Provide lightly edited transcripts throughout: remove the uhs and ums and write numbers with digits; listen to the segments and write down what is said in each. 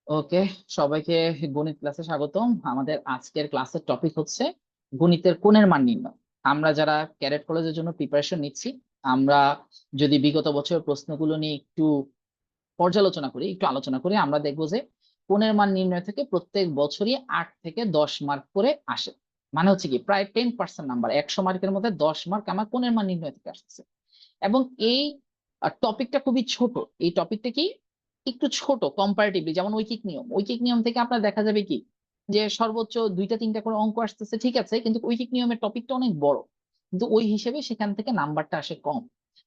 ওকে, সবাইকে গণিত ক্লাসে স্বাগতম। আমাদের আজকের ক্লাসের টপিক হচ্ছে গণিতের কোণের মান নির্ণয়। আমরা যারা ক্যাডেট কলেজের জন্য প্রিপারেশন নিচ্ছি, আমরা যদি বিগত বছরের প্রশ্নগুলো নিয়ে একটু পর্যালোচনা করি, একটু আলোচনা করি, আমরা দেখবো যে কোণের মান নির্ণয় থেকে প্রত্যেক বছরই 8 থেকে 10 মার্ক করে আসে। মানে হচ্ছে কি, প্রায় 10% নাম্বার, 100 মার্কের মধ্যে 10 মার্ক আমার কোণের মান নির্ণয় থেকে আসছে। এবং এই টপিকটা খুবই ছোট। এই টপিকটা কি একটু ছোট কম্পারেটিভলি, যেমন ঐকিক নিয়ম থেকে আপনার দেখা যাবে কি যে সর্বোচ্চ 2টা 3টা করে অঙ্ক আসতেছে, ঠিক আছে, কিন্তু ঐকিক নিয়মের টপিকটা অনেক বড়, কিন্তু ওই হিসেবে সেখান থেকে নাম্বারটা আসে কম।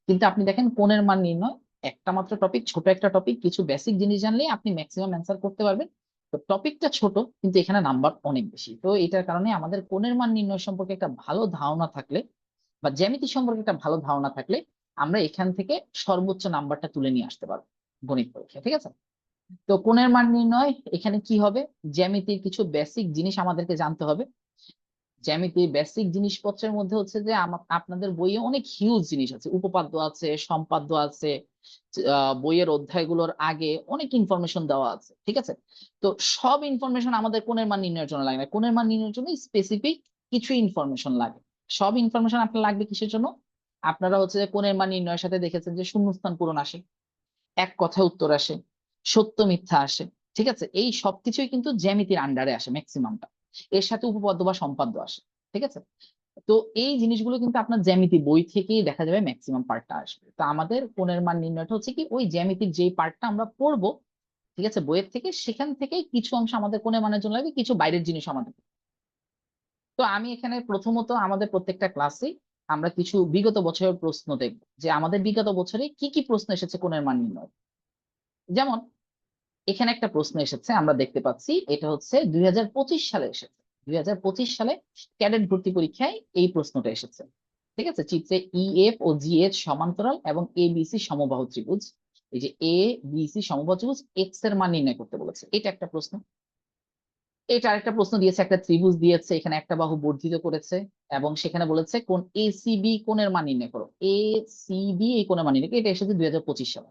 কিন্তু আপনি দেখেন কোণের মান নির্ণয় একটা মাত্র টপিক, ছোট একটা টপিক, কিছু বেসিক জিনিস জানলে আপনি ম্যাক্সিমাম অ্যান্সার করতে পারবেন। তো টপিকটা ছোট কিন্তু এখানে নাম্বার অনেক বেশি, তো এটার কারণে আমাদের কোণের মান নির্ণয় সম্পর্কে একটা ভালো ধারণা থাকলে বা জ্যামিতি সম্পর্কে একটা ভালো ধারণা থাকলে আমরা এখান থেকে সর্বোচ্চ নাম্বারটা তুলে নিয়ে আসতে পারবো গণিত পরীক্ষা, ঠিক আছে। তো কোণের মান নির্ণয় এখানে কি হবে, জ্যামিতির কিছু বেসিক জিনিস আমাদেরকে জানতে হবে। জ্যামিতির বেসিক জিনিসপত্রের মধ্যে হচ্ছে যে আপনাদের বইয়ে অনেক হিউজ জিনিস আছে, উপপাদ্য আছে, সম্পাদ্য আছে, বইয়ের অধ্যায়গুলোর আগে অনেক ইনফরমেশন দেওয়া আছে, ঠিক আছে। তো সব ইনফরমেশন আমাদের কোণের মান নির্ণয়ের জন্য লাগে না, কোণের মান নির্ণয়ের জন্য স্পেসিফিক কিছু ইনফরমেশন লাগে। সব ইনফরমেশন আপনার লাগবে কিসের জন্য? আপনারা হচ্ছে যে কোণের মান নির্ণয়ের সাথে দেখেছেন যে শূন্যস্থান পূরণ আসে, এক কথায় উত্তর আসে, সত্য মিথ্যা আসে, ঠিক আছে। এই সবকিছুই কিন্তু জ্যামিতির আন্ডারে আসে ম্যাক্সিমামটা। এর সাথে উপপাদ্য বা সম্পাদ্য আসে, ঠিক আছে। তো এই জিনিসগুলো কিন্তু আপনার জ্যামিতি বই থেকেই দেখা যাবে, ম্যাক্সিমাম পার্টটা আসবে। তো আমাদের কোণের মান নির্ণয়টা হচ্ছে কি ওই জ্যামিতির যেই পার্টটা আমরা পড়বো, ঠিক আছে, বইয়ের থেকে, সেখান থেকে কিছু অংশ আমাদের কোণের মানের জন্য লাগবে, কিছু বাইরের জিনিস আমাদের। তো আমি এখানে প্রথমত আমাদের প্রত্যেকটা ক্লাসে আমরা কিছু বিগত বছরের প্রশ্ন দেখবো, যে আমাদের বিগত বছরে কি কি প্রশ্ন এসেছে কোণের মান নির্ণয়। যেমন এখানে একটা প্রশ্ন এসেছে, আমরা দেখতে পাচ্ছি এটা হচ্ছে 2025 সালে এসেছে। 2025 সালে ক্যাডেট ভর্তি পরীক্ষায় এই প্রশ্নটা এসেছে, ঠিক আছে। চিত্রে ইএফ ও জিএইচ সমান্তরাল এবং এ বিসি সমবাহু ত্রিভুজ, এই যে এ বিসি সমবাহু ত্রিভুজ এক্স এর মান নির্ণয় করতে বলেছে, এটা একটা প্রশ্ন। এটা আরেকটা প্রশ্ন দিয়েছে, একটা ত্রিভুজ দিয়েছে, এখানে একটা বাহু বর্ধিত করেছে এবং সেখানে বলেছে কোন এসিবি কোণের মান নির্ণয় করো, এসিবি এই কোণের মান নির্ণয় করো। এটা এসেছে 2025 সালে।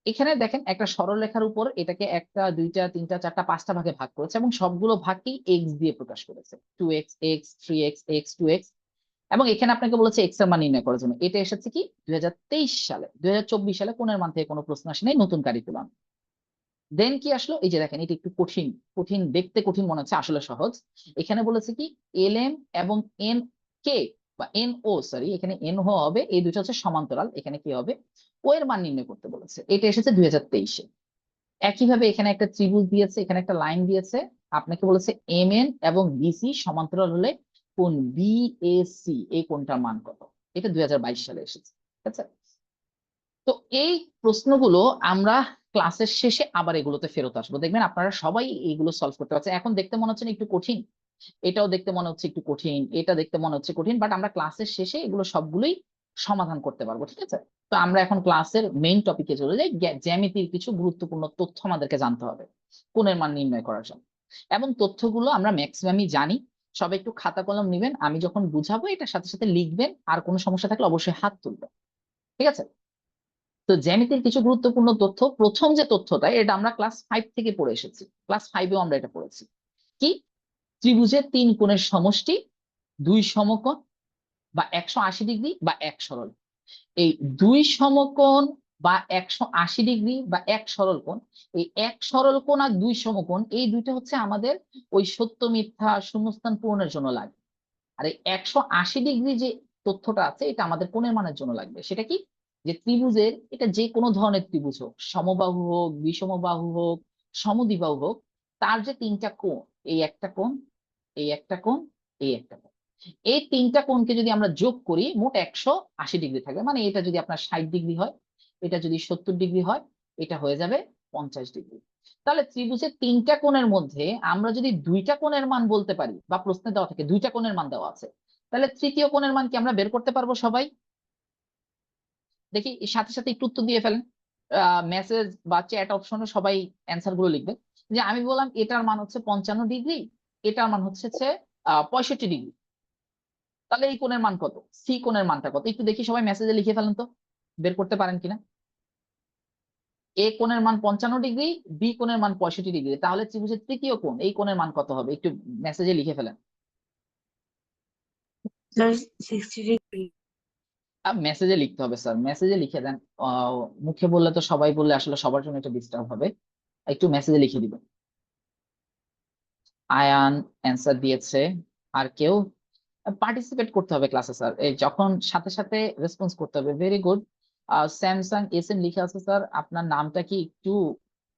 এখানে দেখেন একটা সরলরেখার উপর এটাকে একটা দুইটা তিনটা চারটা পাঁচটা ভাগে ভাগ করেছে এবং সবগুলো ভাগকেই এক্স দিয়ে প্রকাশ করেছে, 2x, x, 3x, x, 2x। এবং এখানে আপনাকে বলেছে এক্স এর মান নির্ণয় করার জন্য। এটা এসেছে কি 2023 সালে। 2024 সালে কোণের মান থেকে কোনো প্রশ্ন আসে নাই, নতুন কারিকুলাম। দেন কি আসলো, এই যে দেখেন এটা একটু কঠিন, কঠিন দেখতে, কঠিন মনে হচ্ছে, আসলে সহজ। এখানে বলেছে কি এল এম এবং এন কে বা এন ও, সরি, এখানে এন হবে, এই দুটো হচ্ছে সমান্তরাল, এখানে কি হবে, ও এর মান নির্ণয় করতে বলেছে। এটা এসেছে 2023-এ। একইভাবে এখানে একটা ত্রিভুজ দিয়েছে, এখানে একটা লাইন দিয়েছে, আপনাকে বলেছে এম এন এবং বিসি সমান্তরাল হলে কোন বিএসি এই কোণটার মান কত। এটা 2022 সালে এসেছে, ঠিক আছে। তো এই প্রশ্নগুলো আমরা ক্লাসের শেষে আবার এগুলোতে ফেরত আসবো, দেখবেন আপনারা সবাই এইগুলো সলভ করতে পারছেন। এখন দেখতে মনে হচ্ছে না একটু কঠিন, এটাও দেখতে মনে হচ্ছে একটু কঠিন, এটা দেখতে মনে হচ্ছে কঠিন, বাট আমরা ক্লাসের শেষে এগুলো সবগুলোই সমাধান করতে পারবো, ঠিক আছে। তো আমরা এখন ক্লাসের মেইন টপিকে চলে যাই। জ্যামিতির কিছু গুরুত্বপূর্ণ তথ্য আমাদেরকে জানতে হবে কোণের মান নির্ণয় করার জন্য, এবং তথ্যগুলো আমরা ম্যাক্সিমামই জানি। সবাই একটু খাতা কলম নিবেন, আমি যখন বুঝাবো এটার সাথে সাথে লিখবেন, আর কোনো সমস্যা থাকলে অবশ্যই হাত তুলবেন, ঠিক আছে। তো জ্যামিতির কিছু গুরুত্বপূর্ণ তথ্য, প্রথম যে তথ্যটা এটা আমরা ক্লাস 5 থেকে পড়ে এসেছি, ক্লাস 5-এও আমরা এটা পড়েছি। কি? ত্রিভুজের তিন কোণের সমষ্টি, দুই সমকোণ বা 180 ডিগ্রি বা এক সরল। এই দুই সমকোণ বা 180 ডিগ্রি বা এক সরল কোণ, এই এক সরল কোণ আর দুই সমকোণ, এই দুইটা হচ্ছে আমাদের ওই সত্য মিথ্যা শূন্যস্থান পূরণের জন্য লাগে। আর এই 180 ডিগ্রি যে তথ্যটা আছে এটা আমাদের কোণের মানের জন্য লাগবে। সেটা কি? যে ত্রিভুজের, এটা যে কোনো ধরনের ত্রিভুজ হোক, সমবাহু হোক, বিষমবাহু হোক, সমদ্বিবাহু হোক, তার যে তিনটা কোণ, এই একটা কোণ, এই একটা কোণ, এই একটা কোণ, এই তিনটা কোণকে যদি আমরা যোগ করি মোট 180 ডিগ্রি থাকবে। মানে এটা যদি আপনার 60 ডিগ্রি হয়, এটা যদি 70 ডিগ্রি হয়, এটা হয়ে যাবে 50 ডিগ্রি। তাহলে ত্রিভুজের তিনটা কোণের মধ্যে আমরা যদি দুইটা কোণের মান বলতে পারি, বা প্রশ্নে দেওয়া থাকে দুইটা কোণের মান দেওয়া আছে, তাহলে তৃতীয় কোণের মান কি আমরা বের করতে পারবো সবাই? দেখি সাথে সাথে একটু উত্তর দিয়ে ফেলেন, মেসেজ বা চ্যাট অপশনে সবাই অ্যান্সার গুলো লিখবেন। যে আমি বললাম এটার মান হচ্ছে 55 ডিগ্রি, এটার মান হচ্ছে 65 ডিগ্রি, তাহলে এই কোণের মান কত, সি কোণের মানটা কত, একটু দেখি সবাই মেসেজে লিখে ফেলেন তো, বের করতে পারেন কিনা। এ কোণের মান 55 ডিগ্রি, বি কোণের মান 65 ডিগ্রি, তাহলে ত্রিভুজের তৃতীয় কোণ এই কোণের মান কত হবে? একটু মেসেজে লিখে ফেলেন। Sir 60 degree. মেসেজে লিখতে হবে স্যার, মেসেজে লিখে দেন। মুখে বললে তো সবাই বললে আসলে সবার জন্য এটা ডিস্টার্ব হবে, একটু মেসেজে লিখে দিবেন। আয়ান অ্যান্সার দিয়েছে। আর কেউ? পার্টিসিপেট করতে হবে ক্লাসে স্যার, এই যখন সাথে সাথে রেসপন্স করতে হবে। Very good. Samsung S M লিখে আছে স্যার, আপনার নামটা কি একটু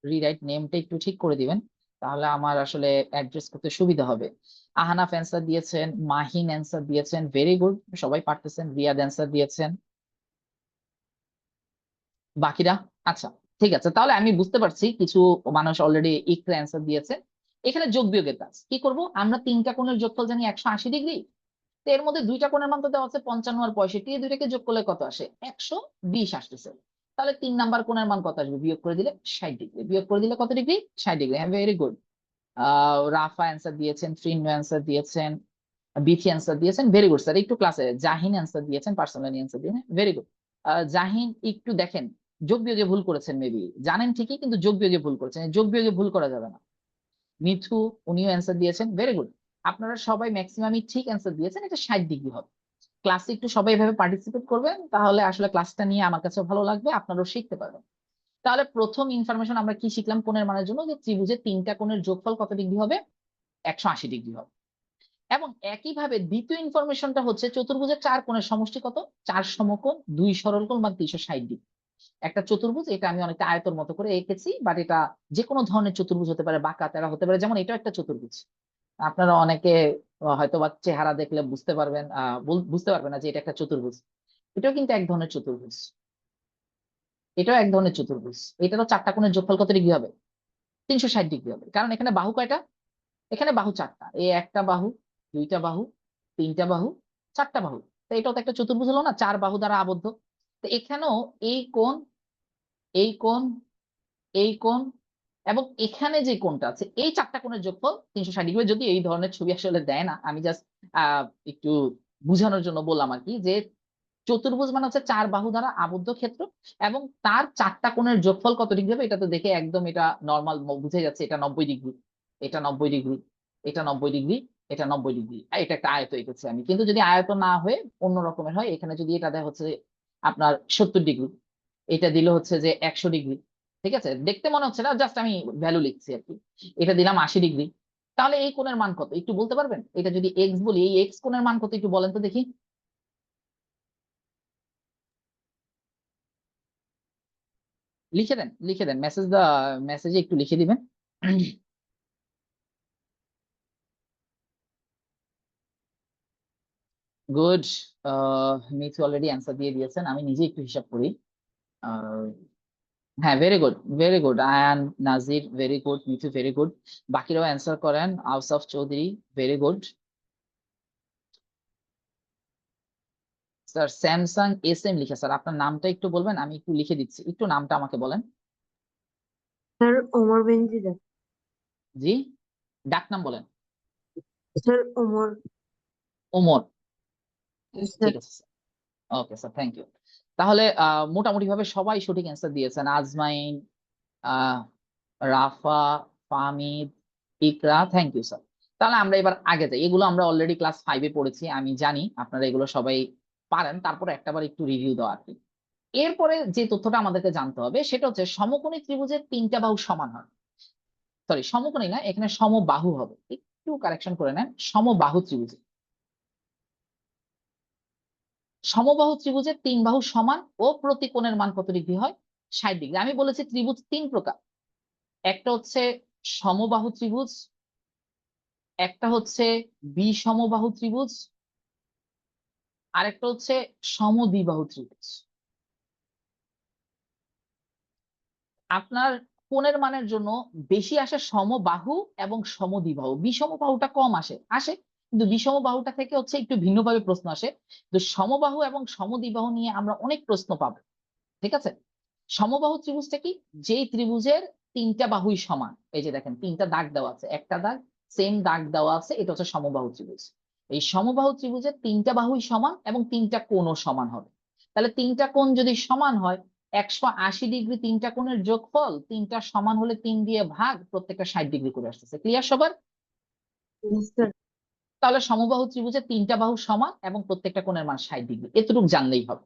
রিরাইট, নেমটা একটু ঠিক করে দিবেন, তাহলে আমার আসলে অ্যাড্রেস করতে সুবিধা হবে। আহানাফ অ্যান্সার দিয়েছেন, মাহিন অ্যান্সার দিয়েছেন, ভেরি গুড, সবাই পারতেছেন। রিয়াদ অ্যান্সার দিয়েছেন, বাকিরা? আচ্ছা, ঠিক আছে, তাহলে আমি বুঝতে পারছি কিছু মানুষ অলরেডি ইকরা অ্যান্সার দিয়েছে। এখানে যোগ বিয়োগের কাজ কি করব আমরা? তিনটা কোণের যোগফল জানি 180 ডিগ্রি, তো এর মধ্যে দুইটা কোণের মান তো দেওয়া আছে 55 আর 65, এই দুইটাকে যোগ করলে কত আসে? 120 আসতেছে। তাহলে 3 নাম্বার কোণের মান কত আসবে? বিয়োগ করে দিলে 60 ডিগ্রি, বিয়োগ করে দিলে কত ডিগ্রি? 60 ডিগ্রি। হ্যাঁ, ভেরি গুড। রাফা অ্যান্সার দিয়েছেন, ফ্রিন্ড অ্যান্সার দিয়েছেন, বিথি অ্যান্সার দিয়েছেন, ভেরি গুড স্যার। একটু ক্লাসে জাহিন অ্যান্সার দিয়েছেন, পার্সোনালি অ্যান্সার দিয়েছেন, ভেরি গুড। জাহিন একটু দেখেন, যোগ বিয়োগে ভুল করেছেন, মেবি জানেন ঠিকই কিন্তু যোগ বিয়োগে ভুল করেছেন, যোগ বিয়োগে ভুল করা যাবে না। মিথু, উনিও অ্যান্সার দিয়েছেন, ভেরি গুড। আপনারা সবাই ম্যাক্সিমামই ঠিক অ্যান্সার দিয়েছেন, এটা 60 ডিগ্রি হবে। ক্লাসে একটু সবাই এভাবে পার্টিসিপেট করবেন, তাহলে আসলে ক্লাসটা নিয়ে আমার কাছে ভালো লাগবে, আপনারাও শিখতে পারবেন। তাহলে প্রথম ইনফরমেশন আমরা কি শিখলাম কোণের মানের জন্য? যে ত্রিভুজের তিনটা কোণের যোগফল কত ডিগ্রি হবে? 180 ডিগ্রি হবে। এবং একইভাবে দ্বিতীয় ইনফরমেশনটা হচ্ছে চতুর্ভুজের চার কোণের সমষ্টি কত? 4 সমকোণ, 2 সরলকোণ বা 360 ডিগ্রি। একটা চতুর্ভুজ, এটা আমি অনেকটা আয়তর মতো করে এঁকেছি, বাট এটা যে কোনো ধরনের চতুর্ভুজ হতে পারে, বাঁকা তেরা হতে পারে, যেমন এটাও একটা চতুর্ভুজ। আপনারা অনেকে হয়তো বা চেহারা দেখলে বুঝতে পারবেন, বুঝতে পারবেন না যে এটা একটা চতুর্ভুজ। এটাও কিন্তু এক ধরনের চতুর্ভুজ, এটাও এক ধরনের চতুর্ভুজ। এটারও চারটা কোণের যোগফল কত ডিগ্রি হবে? 360 ডিগ্রি হবে, কারণ এখানে বাহু কয়টা? এখানে বাহু চারটা, এই একটা বাহু, দুইটা বাহু, তিনটা বাহু, চারটা বাহু। তো এটাও তো একটা চতুর্ভুজ হলো না, 4 বাহু দ্বারা আবদ্ধ। তো এখানেও এই কোণ, এই কোণ, এই কোণ এবং এখানে যে কোণটা আছে, এই চারটা কোণের যোগফল 360 ডিগ্রি। যদি এই ধরনের ছবি আসলে দেয় না, আমি জাস্ট একটু বুঝানোর জন্য বললাম আর কি, যে চতুর্ভুজ মানে হচ্ছে 4 বাহু দ্বারা আবদ্ধ ক্ষেত্র, এবং তার চারটা কোণের যোগফল কত ডিগ্রি হবে? এটা তো দেখে একদম এটা নর্মাল বুঝে যাচ্ছে, এটা 90 ডিগ্রি, এটা 90 ডিগ্রি, এটা 90 ডিগ্রি, এটা 90 ডিগ্রি। এটা একটা আয়ত এঁকেছি আমি, কিন্তু যদি আয়ত না হয়ে অন্য রকমের হয়, এখানে যদি এটা দেয় হচ্ছে আপনার 70 ডিগ্রি, এটা দিল হচ্ছে যে 100 ডিগ্রি, ঠিক আছে, দেখতে মনে হচ্ছে না, জাস্ট আমি ভ্যালু লিখছি আর কি। এটা দিলাম 80 ডিগ্রি, তাহলে এই কোণের মান কত একটু বলতে পারবেন? এটা যদি এক্স বলি, এই এক্স কোণের মান কত একটু বলেন তো দেখি। লিখে দেন, লিখে দেন, মেসেজে একটু লিখে দিবেন। গুড। মিথু অলরেডি অ্যান্সার দিয়ে দিয়েছেন, আমি নিজে একটু হিসাব করি। আহ, হ্যাঁ, very good, very good. Ayan, Nazir, very good. Mithu, very good. বাকিরাও অ্যান্সার করেন। Ausaf Chowdhury, very good. Sir Samsung S M লিখে, স্যার আপনার নামটা একটু বলবেন? আমি একটু লিখে দিচ্ছি, একটু নামটা আমাকে বলেন। স্যার ওমর বেনজিদা। জি, ডাক নাম বলেন। স্যার ওমর। ওমর, স্যার। ঠিক আছে sir. Okay sir, thank you. তাহলে মোটামুটি ভাবে সবাই সঠিক অ্যান্সার দিয়েছেন। আজমাইন, আহ Rafa, Fahmid, Iqra, thank you sir. তাহলে আমরা এবার আগে যাই, এগুলো আমরা অলরেডি ক্লাস 5-এ পড়েছি, আমি জানি আপনারা এগুলো সবাই পারেন, তারপরে একটাবার একটু রিভিউ দেওয়া আর কি। এরপরে যে তথ্যটা আমাদেরকে জানতে হবে সেটা হচ্ছে সমকোণী ত্রিভুজের তিনটা বাহু সমান হয়। সরি, সমকোণী না, এখানে সমবাহু হবে, একটু কারেকশন করে নেন, সমবাহু ত্রিভুজ। সমবাহু ত্রিভুজের তিন বাহু সমান ও প্রতি কোণের মান কত ডিগ্রি হয়? 60 ডিগ্রি। আমি বলেছি ত্রিভুজ তিন প্রকার, একটা হচ্ছে সমবাহু ত্রিভুজ, একটা হচ্ছে বিষমবাহু ত্রিভুজ, আরেকটা হচ্ছে সমদ্বিবাহু ত্রিভুজ। আপনার কোণের মানের জন্য বেশি আসে সমবাহু এবং সমদ্বিবাহু, বিষমবাহুটা কম আসে আসে, কিন্তু বিষমবাহুটা থেকে হচ্ছে একটু ভিন্নভাবে প্রশ্ন আসে। তো সমবাহু এবং সমদ্বিবাহু নিয়ে আমরা অনেক প্রশ্ন পাবো, ঠিক আছে। সমবাহু ত্রিভুজটা কি? যেই ত্রিভুজের তিনটা বাহুই সমান, এই যে দেখেন তিনটা দাগ দেওয়া আছে, একটা দাগ, সেম দাগ দেওয়া আছে, এটা হচ্ছে সমবাহু ত্রিভুজ। এই সমবাহু ত্রিভুজের তিনটা বাহুই সমান এবং তিনটা কোণও সমান হবে। তাহলে তিনটা কোণ যদি সমান হয়, 180 ডিগ্রি তিনটা কোণের যোগফল, তিনটা সমান হলে 3 দিয়ে ভাগ, প্রত্যেকটা 60 ডিগ্রি করে আসতেছে। ক্লিয়ার সবার? Yes, sir. তাহলে সমবাহু ত্রিভুজের তিনটা বাহু সমান এবং প্রত্যেকটা কোণের মান 60 ডিগ্রি, এতটুকু জানলেই হবে।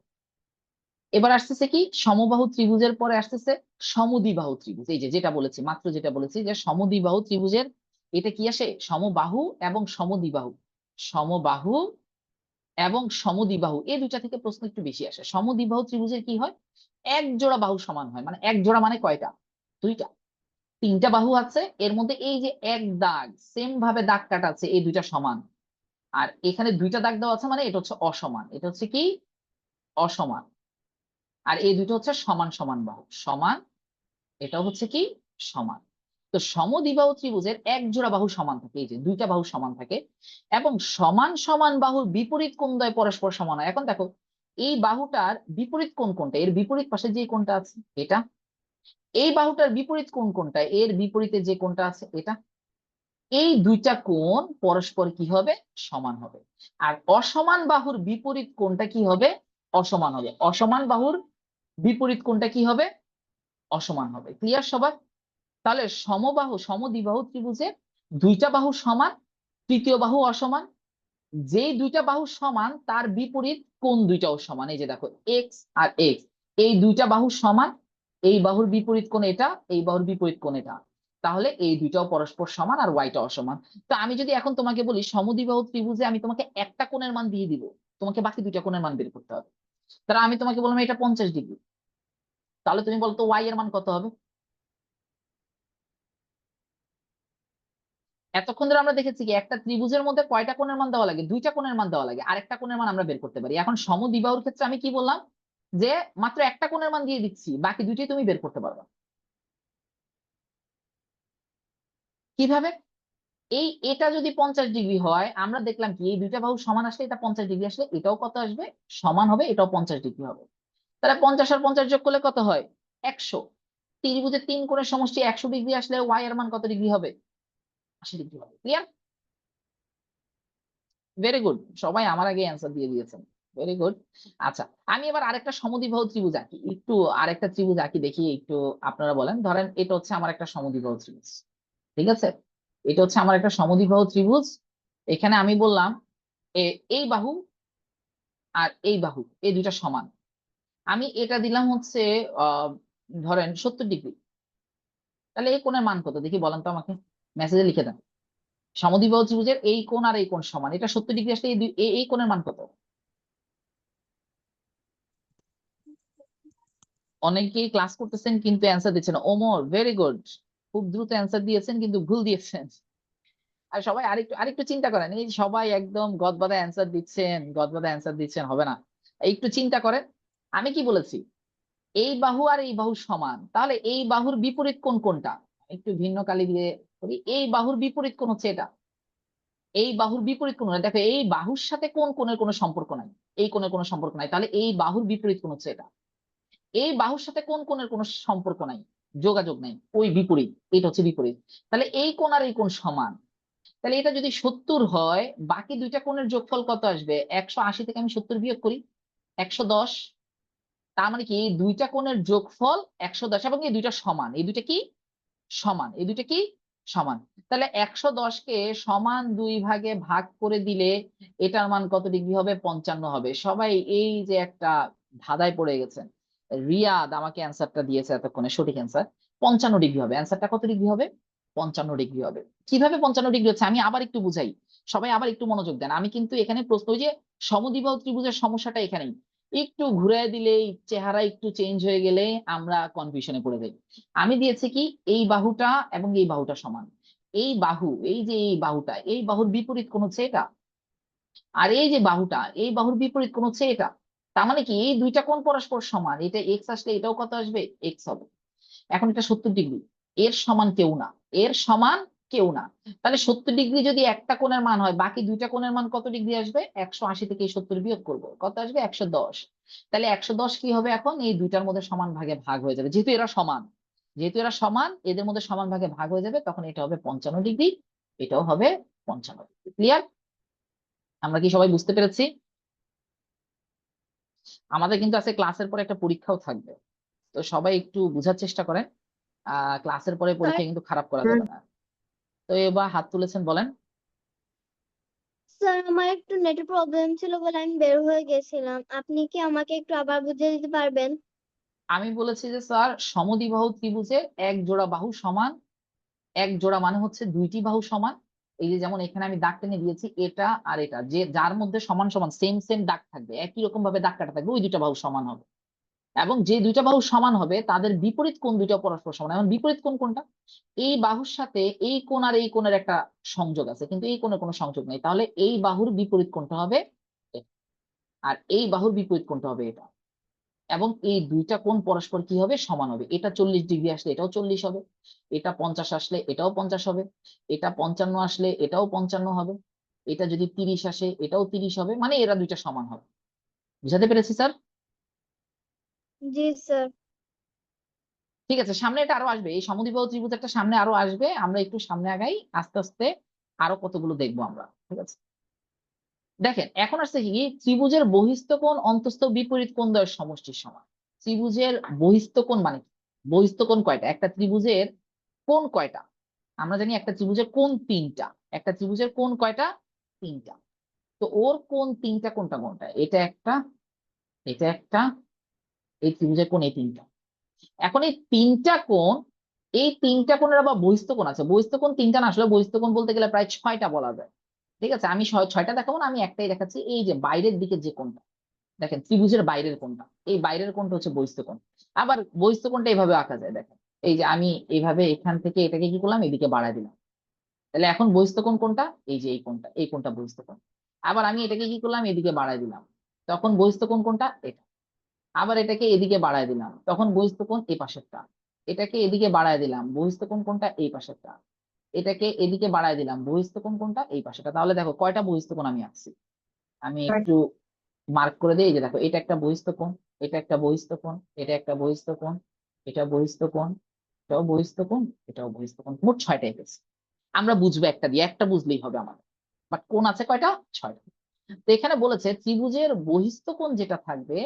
এবার আসতেছে কি, সমবাহু ত্রিভুজের পরে আসতেছে সমদ্বিবাহু ত্রিভুজ। এই যে যেটা বলেছি, মাত্র যেটা বলেছি যে সমদ্বিবাহু ত্রিভুজের এটা কি আসে, সমবাহু এবং সমদ্বিবাহু, সমবাহু এবং সমদ্বিবাহু এই দুইটা থেকে প্রশ্ন একটু বেশি আসে। সমদ্বিবাহু ত্রিভুজের কি হয়, এক জোড়া বাহু সমান হয়, মানে এক জোড়া মানে কয়টা, দুইটা। তিনটা বাহু আছে, এর মধ্যে এই যে এক দাগ সেম ভাবে দাগ কাটা আছে, এই দুইটা সমান। আর এখানে দুইটা দাগ দেওয়া আছে, মানে এটা হচ্ছে অসমান, এটা হচ্ছে কি অসমান। আর এই দুটো হচ্ছে সমান সমান বাহু, সমান, এটা হচ্ছে কি সমান। তো সমদ্বিবাহু ত্রিভুজের এক জোড়া বাহু সমান থাকে, এই যে দুইটা বাহু সমান থাকে, এবং সমান সমান বাহুর বিপরীত কোণ দ্বয় পরস্পর সমান হয়। এখন দেখো এই বাহুটার বিপরীত কোণ কোনটা, এর বিপরীত পাশে যে কোণটা আছে এটা। এই বাহুটার বিপরীত কোণ কোনটা, এর বিপরীতে যে কোণটা আছে এটা। এই দুইটা কোণ পরস্পর কি হবে, সমান হবে। আর অসমান বাহুর বিপরীত কোণটা কি হবে, অসমান হবে। অসমান বাহুর বিপরীত কোণটা কি হবে, অসমান হবে। ক্লিয়ার সবার? তাহলে সমবাহু সমদ্বিবাহু ত্রিভুজে দুইটা বাহু সমান, তৃতীয় বাহু অসমান। যেই দুইটা বাহু সমান তার বিপরীত কোণ দুইটাও সমান। এই যে দেখো এক্স আর এক্স, এই দুইটা বাহু সমান, এই বাহুর বিপরীত কোণ এটা, এই বাহুর বিপরীত কোণ এটা। তাহলে এই দুইটাও পরস্পর সমান আর ওয়াইটা অসমান। তো আমি যদি এখন তোমাকে বলি সমদ্বিবাহু ত্রিভুজে আমি তোমাকে একটা কোণের মান দিয়ে দিব, তোমাকে বাকি দুইটা কোণের মান বের করতে হবে। তাহলে আমি তোমাকে বললাম এটা 50 ডিগ্রি, তাহলে তুমি বলতো ওয়াই এর মান কত হবে? এতক্ষণ ধরে আমরা দেখেছি কি একটা ত্রিভুজের মধ্যে কয়টা কোণের মান দেওয়া লাগে, দুইটা কোণের মান দেওয়া লাগে, আরেকটা কোণের মান আমরা বের করতে পারি। এখন সমদ্বিবাহুর ক্ষেত্রে আমি কি বললাম, যে মাত্র একটা কোণের মান দিয়ে দিচ্ছি, বাকি দুইটাই তুমি বের করতে পারবে। কিভাবে? এটা যদি 50 ডিগ্রি হয়, আমরা দেখলাম কি এই দুইটা বাহু সমান আসলে এটা 50 ডিগ্রি আসলে এটাও কত আসবে, সমান হবে, এটাও 50 ডিগ্রি হবে। তাহলে 50 আর 50 যোগ করলে কত হয়, 100। ত্রিভুজের তিন কোণের সমষ্টি 100 ডিগ্রি আসলে ওয়াই এর মান কত ডিগ্রি হবে, 80 ডিগ্রি হবে। ক্লিয়ার? ভেরি গুড, সবাই আমার আগে অ্যান্সার দিয়ে দিয়েছেন। Very good. আচ্ছা, আমি এবার আরেকটা সমদ্বিবাহু ত্রিভুজ আঁকি, একটু আরেকটা ত্রিভুজ আঁকি দেখি, একটু আপনারা বলেন। ধরেন এটা হচ্ছে আমার একটা সমদ্বিবাহু ত্রিভুজ, ঠিক আছে? এটা হচ্ছে আমার একটা সমদ্বিবাহু ত্রিভুজ। এখানে আমি বললাম এই বাহু আর এই বাহু এই দুইটা সমান। আমি এটা দিলাম হচ্ছে আহ ধরেন 70 ডিগ্রি। তাহলে এই কোণের মান কত দেখি বলেন তো আমাকে, মেসেজে লিখে দেন। সমদ্বিবাহু ত্রিভুজের এই কোণ আর এই কোণ সমান, এটা 70 ডিগ্রি আসলে এই কোণের মান কত? অনেকেই ক্লাস করতেছেন কিন্তু অ্যান্সার দিচ্ছেন না। ওমর ভেরি গুড, খুব দ্রুত অ্যান্সার দিয়েছেন কিন্তু ভুল দিয়েছেন। আর সবাই আরেকটু আরেকটু চিন্তা করেন, এই সবাই একদম গদবাদা অ্যান্সার দিচ্ছেন, গদবাদা অ্যান্সার দিচ্ছেন, হবে না। একটু চিন্তা করেন, আমি কি বলেছি, এই বাহু আর এই বাহু সমান, তাহলে এই বাহুর বিপরীত কোণ কোনটা, একটু ভিন্ন কালি দিয়ে করি। এই বাহুর বিপরীত কোণ হচ্ছে এটা, এই বাহুর বিপরীত কোণ, দেখো এই বাহুর সাথে কোন কোণের কোনো সম্পর্ক নাই, এই কোণের কোনো সম্পর্ক নাই, তাহলে এই বাহুর বিপরীত কোণ হচ্ছে এটা। এই বাহুর সাথে কোন কোণের কোনো সম্পর্ক নাই, যোগাযোগ নাই, ওই বিপরীত, এটা হচ্ছে বিপরীত। তাহলে এই কোণ আর এই কোণ সমান। তাহলে এটা যদি 70 হয়, বাকি দুইটা কোণের যোগফল কত আসবে, 180 থেকে আমি 70 বিয়োগ করি, 110। তার মানে কি এই দুইটা কোণের যোগফল 110, এবং এই দুইটা সমান, এই দুইটা কি সমান, এই দুইটা কি সমান। তাহলে 110কে সমান দুই ভাগে ভাগ করে দিলে এটার মান কত ডিগ্রি হবে, 55 হবে। সবাই এই যে একটা ধাঁধায় পড়ে গেছেন। রিয়াদ আমাকে অ্যান্সারটা দিয়েছে এতক্ষণে, সঠিক অ্যান্সার 55 ডিগ্রি হবে। অ্যান্সারটা কত ডিগ্রি হবে, 55 ডিগ্রি হবে। কিভাবে 55 ডিগ্রি হচ্ছে আমি আবার একটু বুঝাই, সবাই আবার একটু মনোযোগ দেন। আমি কিন্তু এখানে প্রশ্ন, ওই যে সমদ্বিবাহু ত্রিভুজের সমস্যাটা এখানেই, একটু ঘুরে দিলেই চেহারা একটু চেঞ্জ হয়ে গেলে আমরা কনফিউশনে পড়ে যাই। আমি দিয়েছি কি এই বাহুটা এবং এই বাহুটা সমান, এই বাহু, এই যে এই বাহুটা, এই বাহুর বিপরীত কোণ হচ্ছে এটা, আর এই যে বাহুটা, এই বাহুর বিপরীত কোণ হচ্ছে এটা। তার মানে কি এই দুইটা কোণ পরস্পর সমান, এটা এক্স আসলে এটাও কত আসবে, এক্স হবে। এখন এটা 70 ডিগ্রি, এর সমান কেউ না, এর সমান কেউ না। তাহলে 70 ডিগ্রি যদি একটা কোণের মান হয়, বাকি দুইটা কোণের মান কত ডিগ্রি আসবে, 180 থেকে এই 70 বিয়োগ করবো, কত আসবে, 110। তাহলে 110 কি হবে, এখন এই দুইটার মধ্যে সমান ভাগে ভাগ হয়ে যাবে, যেহেতু এরা সমান, যেহেতু এরা সমান, এদের মধ্যে সমান ভাগে ভাগ হয়ে যাবে, তখন এটা হবে 55 ডিগ্রি, এটাও হবে 55 ডিগ্রি। ক্লিয়ার? আমরা কি সবাই বুঝতে পেরেছি? আমাদের কিন্তু আজকে ক্লাসের পর একটা পরীক্ষাও থাকবে, তো সবাই একটু বোঝার চেষ্টা করেন, ক্লাসের পরে পরীক্ষা কিন্তু খারাপ করা স্যার যাবে না। তো এবার হাত তুলেছেন, বলেন। স্যার আমার একটু নেটের প্রবলেম ছিল বলে আমি বের হয়ে গেছিলাম, আপনি কি আমাকে একটু আবার বুঝিয়ে দিতে পারবেন? আমি বলেছি যে স্যার সমদ্বিবাহু ত্রিভুজের এক জোড়া বাহু সমান, এক জোড়া মানে হচ্ছে দুইটি বাহু সমান। এই যে যেমন এখানে আমি দাগ টেনে দিয়েছি, এটা আর এটা, যে যার মধ্যে সমান সমান সেম সেম দাগ থাকবে, একই রকম ভাবে দাগ কাটা থাকবে, ওই দুইটা বাহু সমান হবে। এবং যে দুইটা বাহু সমান হবে তাদের বিপরীত কোণ দুইটা পরস্পর সমান। এখন বিপরীত কোণ কোনটা? এই বাহুর সাথে এই কোণ আর এই কোণের একটা সংযোগ আছে, কিন্তু এই কোণের কোনো সংযোগ নেই, তাহলে এই বাহুর বিপরীত কোণটা হবে এটা, আর এই বাহুর বিপরীত কোণটা হবে এটা। এবং এই দুইটা কোণ পরস্পর কি হবে? সমান হবে। এটা 40 ডিগ্রি আসলে এটাও 40 হবে, এটা 50 আসলে এটাও 50 হবে, এটা 55 আসলে এটাও 55 হবে, এটা যদি 30 আসে এটাও 30 হবে, মানে এরা দুইটা সমান হবে। বুঝাতে পেরেছি স্যার? জি স্যার। ঠিক আছে, সামনে এটা আরো আসবে, এই সমদ্বিবাহু ত্রিভুজ একটা সামনে আরো আসবে, আমরা একটু সামনে আগাই, আস্তে আস্তে আরো কতগুলো দেখবো আমরা। ঠিক আছে, দেখেন এখন আসছে কি, ত্রিভুজের বহিস্থ কোণ অন্তস্থ বিপরীত কোণ দ্বয়ের সমষ্টির সমান। ত্রিভুজের বহিস্থ কোণ মানে কি? বহিস্থ কোণ কয়টা? একটা ত্রিভুজের কোণ কয়টা? আমরা জানি একটা ত্রিভুজের কোণ তিনটা। একটা ত্রিভুজের কোণ কয়টা? তিনটা। তো ওর কোণ তিনটা কোনটা কোনটা? এটা একটা, এটা একটা, এই ত্রিভুজের কোণ এই তিনটা। এখন এই তিনটা কোণ, এই তিনটা কোণের আবার বহিস্থ কোণ আছে। বহিস্থ কোণ তিনটা না, আসলে বহিস্থ কোণ বলতে গেলে প্রায় 6টা বলা যায়। ঠিক আছে, আমি ছয়টা দেখাবো না, আমি একটাই দেখাচ্ছি। এই যে বাইরের দিকে যে কোণটা, দেখেন ত্রিভুজের বাইরের কোণটা, এই বাইরের কোণটা হচ্ছে বহিস্থ কোণ। আবার বহিস্থ কোণটা এইভাবে আঁকা যায়, দেখেন এই যে আমি এইভাবে এখান থেকে এটাকে কি করলাম, এদিকে বাড়ায় দিলাম। তাহলে এখন বহিস্থ কোণ কোনটা? এই যে এই কোণটা, এই কোণটা বহিস্থ কোণ। আবার আমি এটাকে কি করলাম, এদিকে বাড়ায় দিলাম, তখন বহিস্থ কোণ কোনটা? এটা। আবার এটাকে এদিকে বাড়ায় দিলাম, তখন বহিস্থ কোণ এই পাশেরটা। এটাকে এদিকে বাড়ায় দিলাম, বহিস্থ কোণ কোনটা? এই পাশেরটা। এটাকে এদিকে বাড়ায় দিলাম, বহিস্থ কোণ কোনটা? এই পাশেরটা। তাহলে দেখো কয়টা বহিস্থ কোণ আমি আঁকছি। আমি একটু মার্ক করে দিই, এই যে দেখো এটা একটা বহিস্থ কোণ, এটা একটা বহিস্থ কোণ, এটা একটা বহিস্থ কোণ, এটা বহিস্থ কোণ, এটাও বহিস্থ কোণ, এটাও বহিস্থ কোণ, মোট 6টা এঁকেছি। আমরা বুঝবো একটা দিয়ে, একটা বুঝলেই হবে আমাদের। বাট কোণ আছে কয়টা? 6টা। তো এখানে বলেছে ত্রিভুজের বহিস্থ কোণ যেটা থাকবে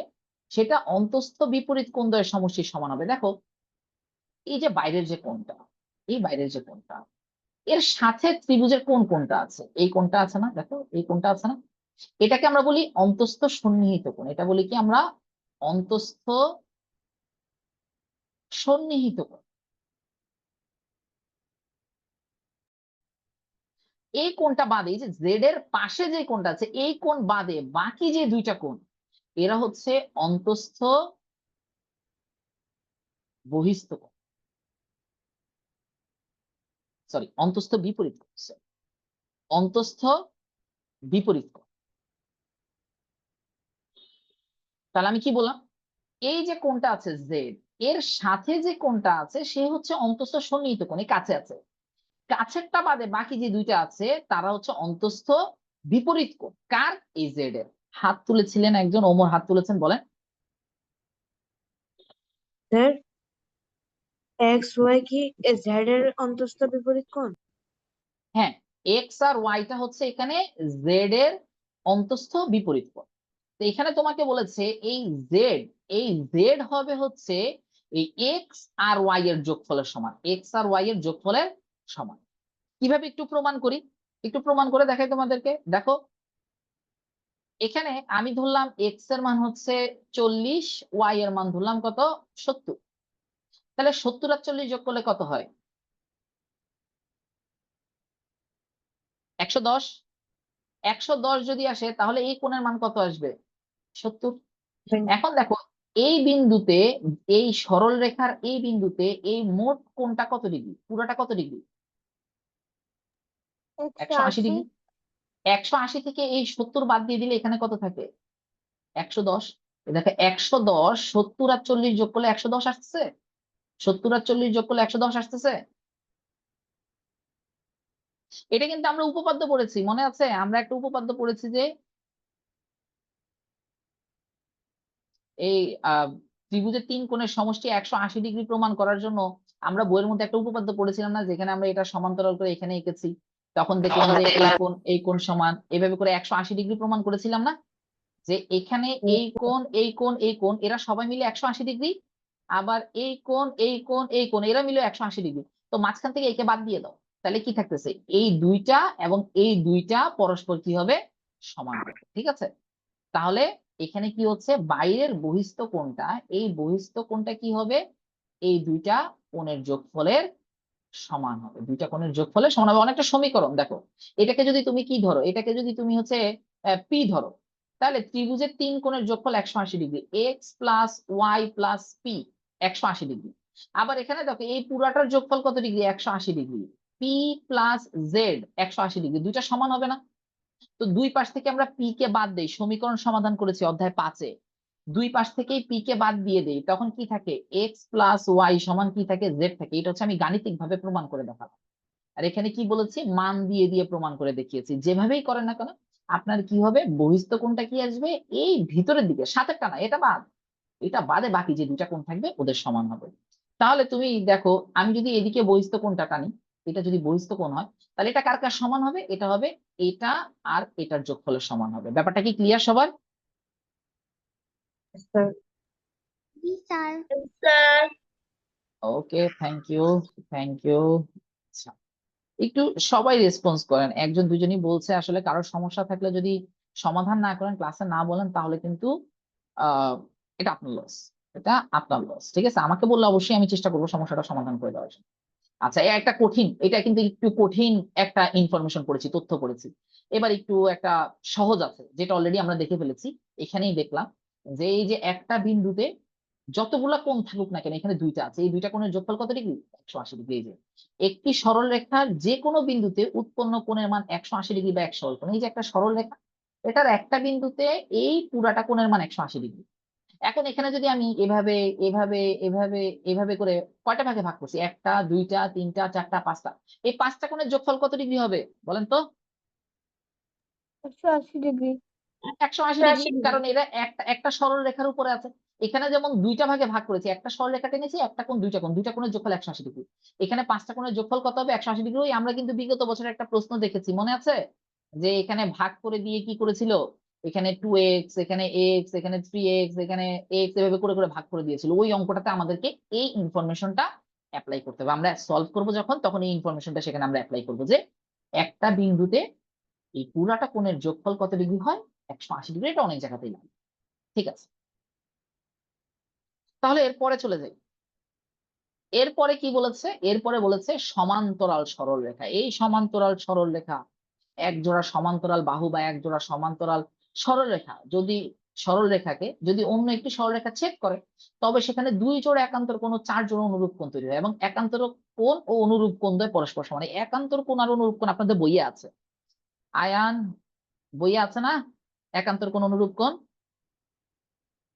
সেটা অন্তস্থ বিপরীত কোণ দ্বয়ের সমষ্টির সমান হবে। দেখো এই যে বাইরের যে কোণটা, এই বাইরের যে কোণটা, এর সাথে ত্রিভুজের কোণ কোনটা আছে? এই কোণটা আছে না, দেখো এই কোণটা আছে না, এটাকে আমরা বলি অন্তস্থ সন্নিহিত কোণ। এটা বলি কি আমরা? অন্তস্থ সন্নিহিত কোণ। এই কোণটা বাদে, এই যে জেড এর পাশে যে কোণটা আছে এই কোণ বাদে বাকি যে দুইটা কোণ, এরা হচ্ছে অন্তস্থ বহিস্থ কোণ, সরি অন্তস্থ বিপরীত কোণ, অন্তস্থ বিপরীত কোণ। তাহলে আমি কি বললাম, এই যে কোণটা আছে জেড, এর সাথে যে কোণটা আছে সে হচ্ছে অন্তস্থ সন্নিহিত কোণ, এই কাছে আছে। কাছেরটা বাদে বাকি যে দুইটা আছে তারা হচ্ছে অন্তস্থ বিপরীত কোণ। কার? এই জেড এর। হাত তুলেছিলেন একজন, ওমর হাত তুলেছেন, বলেন। স্যার এক্স ওয়াই কি জেড এর অন্তস্থ বিপরীত কোণ? হ্যাঁ, এক্স আর ওয়াইটা হচ্ছে এখানে জেড এর অন্তস্থ বিপরীত কোণ। তো এখানে তোমাকে বলেছে এই জেড, এই জেড হবে হচ্ছে এই এক্স আর ওয়াই এর যোগফলের সমান, এক্স আর ওয়াই এর যোগফলের সমান। কিভাবে একটু প্রমাণ করি, একটু প্রমাণ করে দেখাই তোমাদেরকে। দেখো এখানে আমি ধরলাম এক্স এর মান হচ্ছে 40, ওয়াই এর মান ধরলাম কত? 70। তাহলে 70 আর 40 যোগ করলে কত হয়? 110। 110 যদি আসে তাহলে এই কোণের মান কত আসবে? 70। এখন দেখো এই বিন্দুতে, এই সরল রেখার এই বিন্দুতে এই মোট কোণটা কত ডিগ্রি? পুরোটা কত ডিগ্রি? 180 180। ডিগ্রি। 180 থেকে এই 70 বাদ দিয়ে দিলে এখানে কত থাকে? 110। দেখো 110, 70 আর 40 যোগ করলে 110 আসছে। 70 আর 40 যোগ করলে 110 আসতেছে। এটা কিন্তু আমরা উপপাদ্য পড়েছি, মনে আছে? আমরা একটা উপপাদ্য পড়েছি যে এই ত্রিভুজের তিন কোণের সমষ্টি 180 ডিগ্রি প্রমাণ করার জন্য আমরা বইয়ের মধ্যে একটা উপপাদ্য পড়েছিলাম না, যেখানে আমরা এটা সমান্তরাল করে এখানে এঁকেছি, তখন দেখলাম যে এই কোণ সমান, এইভাবে করে 180 ডিগ্রি প্রমাণ করেছিলাম না, যে এখানে এই কোণ এই কোণ এই কোণ এরা সবাই মিলে 180 ডিগ্রি, আবার এই কোণ এই কোণ এই কোণ এরা মিলে 180°। তো মাঝখান থেকে একে বাদ দিয়ে দাও, তাহলে কি থাকতেছে, এই দুইটা এবং এই দুইটা পরস্পর কি হবে, সমান হবে। ঠিক আছে, তাহলে এখানে কি হচ্ছে, বাইরের বহিস্থ কোণটা, এই বহিস্থ কোণটা কি হবে, এই দুইটা কোণের যোগফলের সমান হবে, দুইটা কোণের যোগফলের সমান হবে। অনেকটা সমীকরণ দেখো, এটাকে যদি তুমি কি ধরো, এটাকে যদি তুমি হচ্ছে পি ধরো, তাহলে ত্রিভুজের তিন কোণের যোগফল 180°, x plus y plus p 180°। আবার এখানে দেখো এই পুরাটার যোগফল কত ডিগ্রি, 180°, পি প্লাস জেড 180°, দুইটা সমান হবে না? তো দুই পাশ থেকে আমরা পি কে বাদ দেই, সমীকরণ সমাধান করেছি অধ্যায় 5-এ, দুই পাশ থেকেই পি কে বাদ দিয়ে দেই, তখন কি থাকে, এক্স প্লাস ওয়াই সমান কি থাকে, জেড থাকে। এটা হচ্ছে আমি গাণিতিক ভাবে প্রমাণ করে দেখাবো। আর এখানে কি বলেছি, মান দিয়ে দিয়ে প্রমাণ করে দেখিয়েছি। যেভাবেই করেন না কেন, আপনার কি হবে, বহিস্থ কোণটা কি আসবে, এই ভিতরের দিকে, সাথেরটা না, এটা বাদ, এটা বাদে বাকি যে দুইটা কোণ থাকবে ওদের সমান হবে। তাহলে তুমি দেখো, আমি যদি এদিকে বহিস্থ কোণটা টানি, এটা যদি বহিস্থ কোণ হয়, তাহলে এটা কার কার সমান হবে, এটা হবে এটা আর এটার যোগফলের সমান হবে। ব্যাপারটা কি ক্লিয়ার সবার? স্যার। জি sir. Sir. Okay, thank you, thank you. আচ্ছা, একটু সবাই রেসপন্স করেন, একজন দুজনই বলছে। আসলে কারোর সমস্যা থাকলে যদি সমাধান না করেন, ক্লাসে না বলেন, তাহলে কিন্তু আহ এটা আপনার লস, এটা আপনার লস। ঠিক আছে, আমাকে বললে অবশ্যই আমি চেষ্টা করবো সমস্যাটা সমাধান করে দেওয়ার জন্য। আচ্ছা, একটা কঠিন, এটা কিন্তু একটু কঠিন একটা ইনফরমেশন পড়েছি, তথ্য পড়েছি। এবার একটু একটা সহজ আছে, যেটা অলরেডি আমরা দেখে ফেলেছি। এখানেই দেখলাম যে এই যে একটা বিন্দুতে যতগুলা কোণ থাকুক না কেন, এখানে দুইটা আছে, এই দুইটা কোণের যোগফল কত ডিগ্রি, 180°। এই যে একটি সরল রেখার যে কোনো বিন্দুতে উৎপন্ন কোণের মান 180° বা এক সরল কোণ। এই যে একটা সরল রেখা, এটার একটা বিন্দুতে এই পুরাটা কোণের মান 180°। এখন এখানে যদি আমি এভাবে এভাবে এভাবে এভাবে করে কয়টা ভাগে ভাগ করছি, একটা দুইটা তিনটা চারটা পাঁচটা, এই পাঁচটা কোণের যোগফল কত ডিগ্রি হবে বলেন তো? 180°। 180°, কারণ এরা একটা একটা সরল রেখার উপরে আছে। এখানে যেমন দুইটা ভাগে ভাগ করেছি, একটা সরল রেখা টেনেছি, একটা কোণ দুইটা কোণ, দুইটা কোণের যোগফল 180°। এখানে পাঁচটা কোণের যোগফল কত হবে, 180°। ওই আমরা কিন্তু বিগত বছরে একটা প্রশ্ন দেখেছি, মনে আছে, যে এখানে ভাগ করে দিয়ে কি করেছিল, এখানে 2x, এখানে x, এখানে 3x, এখানে x, এভাবে করে করে ভাগ করে দিয়েছিল। ওই অঙ্কটাতে আমাদেরকে এই ইনফরমেশনটা অ্যাপ্লাই করতে হবে। আমরা সলভ করব যখন, তখন এই ইনফরমেশনটা সেখানে আমরা অ্যাপ্লাই করবো, যে একটা বিন্দুতে এই পুরাটা কোণের যোগফল কত ডিগ্রি হয়, 180°। এটা অনেক জায়গাতেই লাগে। ঠিক আছে, তাহলে এরপরে চলে যাই। এরপরে কি বলেছে, এরপরে বলেছে সমান্তরাল সরল রেখা। এই সমান্তরাল সরল রেখা, এক জোড়া সমান্তরাল বাহু বা এক জোড়া সমান্তরাল সরল রেখা, যদি সরল রেখাকে যদি অন্য একটি সরল রেখা ছেদ করে, তবে সেখানে দুই জোড়া একান্তর কোণ ও চার জোড়া অনুরূপ কোণ তৈরি হয়, এবং একান্তর কোণ ও অনুরূপ কোণ দ্বয় পরস্পর সমান। এই একান্তর কোণ আর অনুরূপ কোণ আপনাদের বইয়ে আছে, আয়ান, বইয়ে আছে না, একান্তর কোণ অনুরূপ কোণ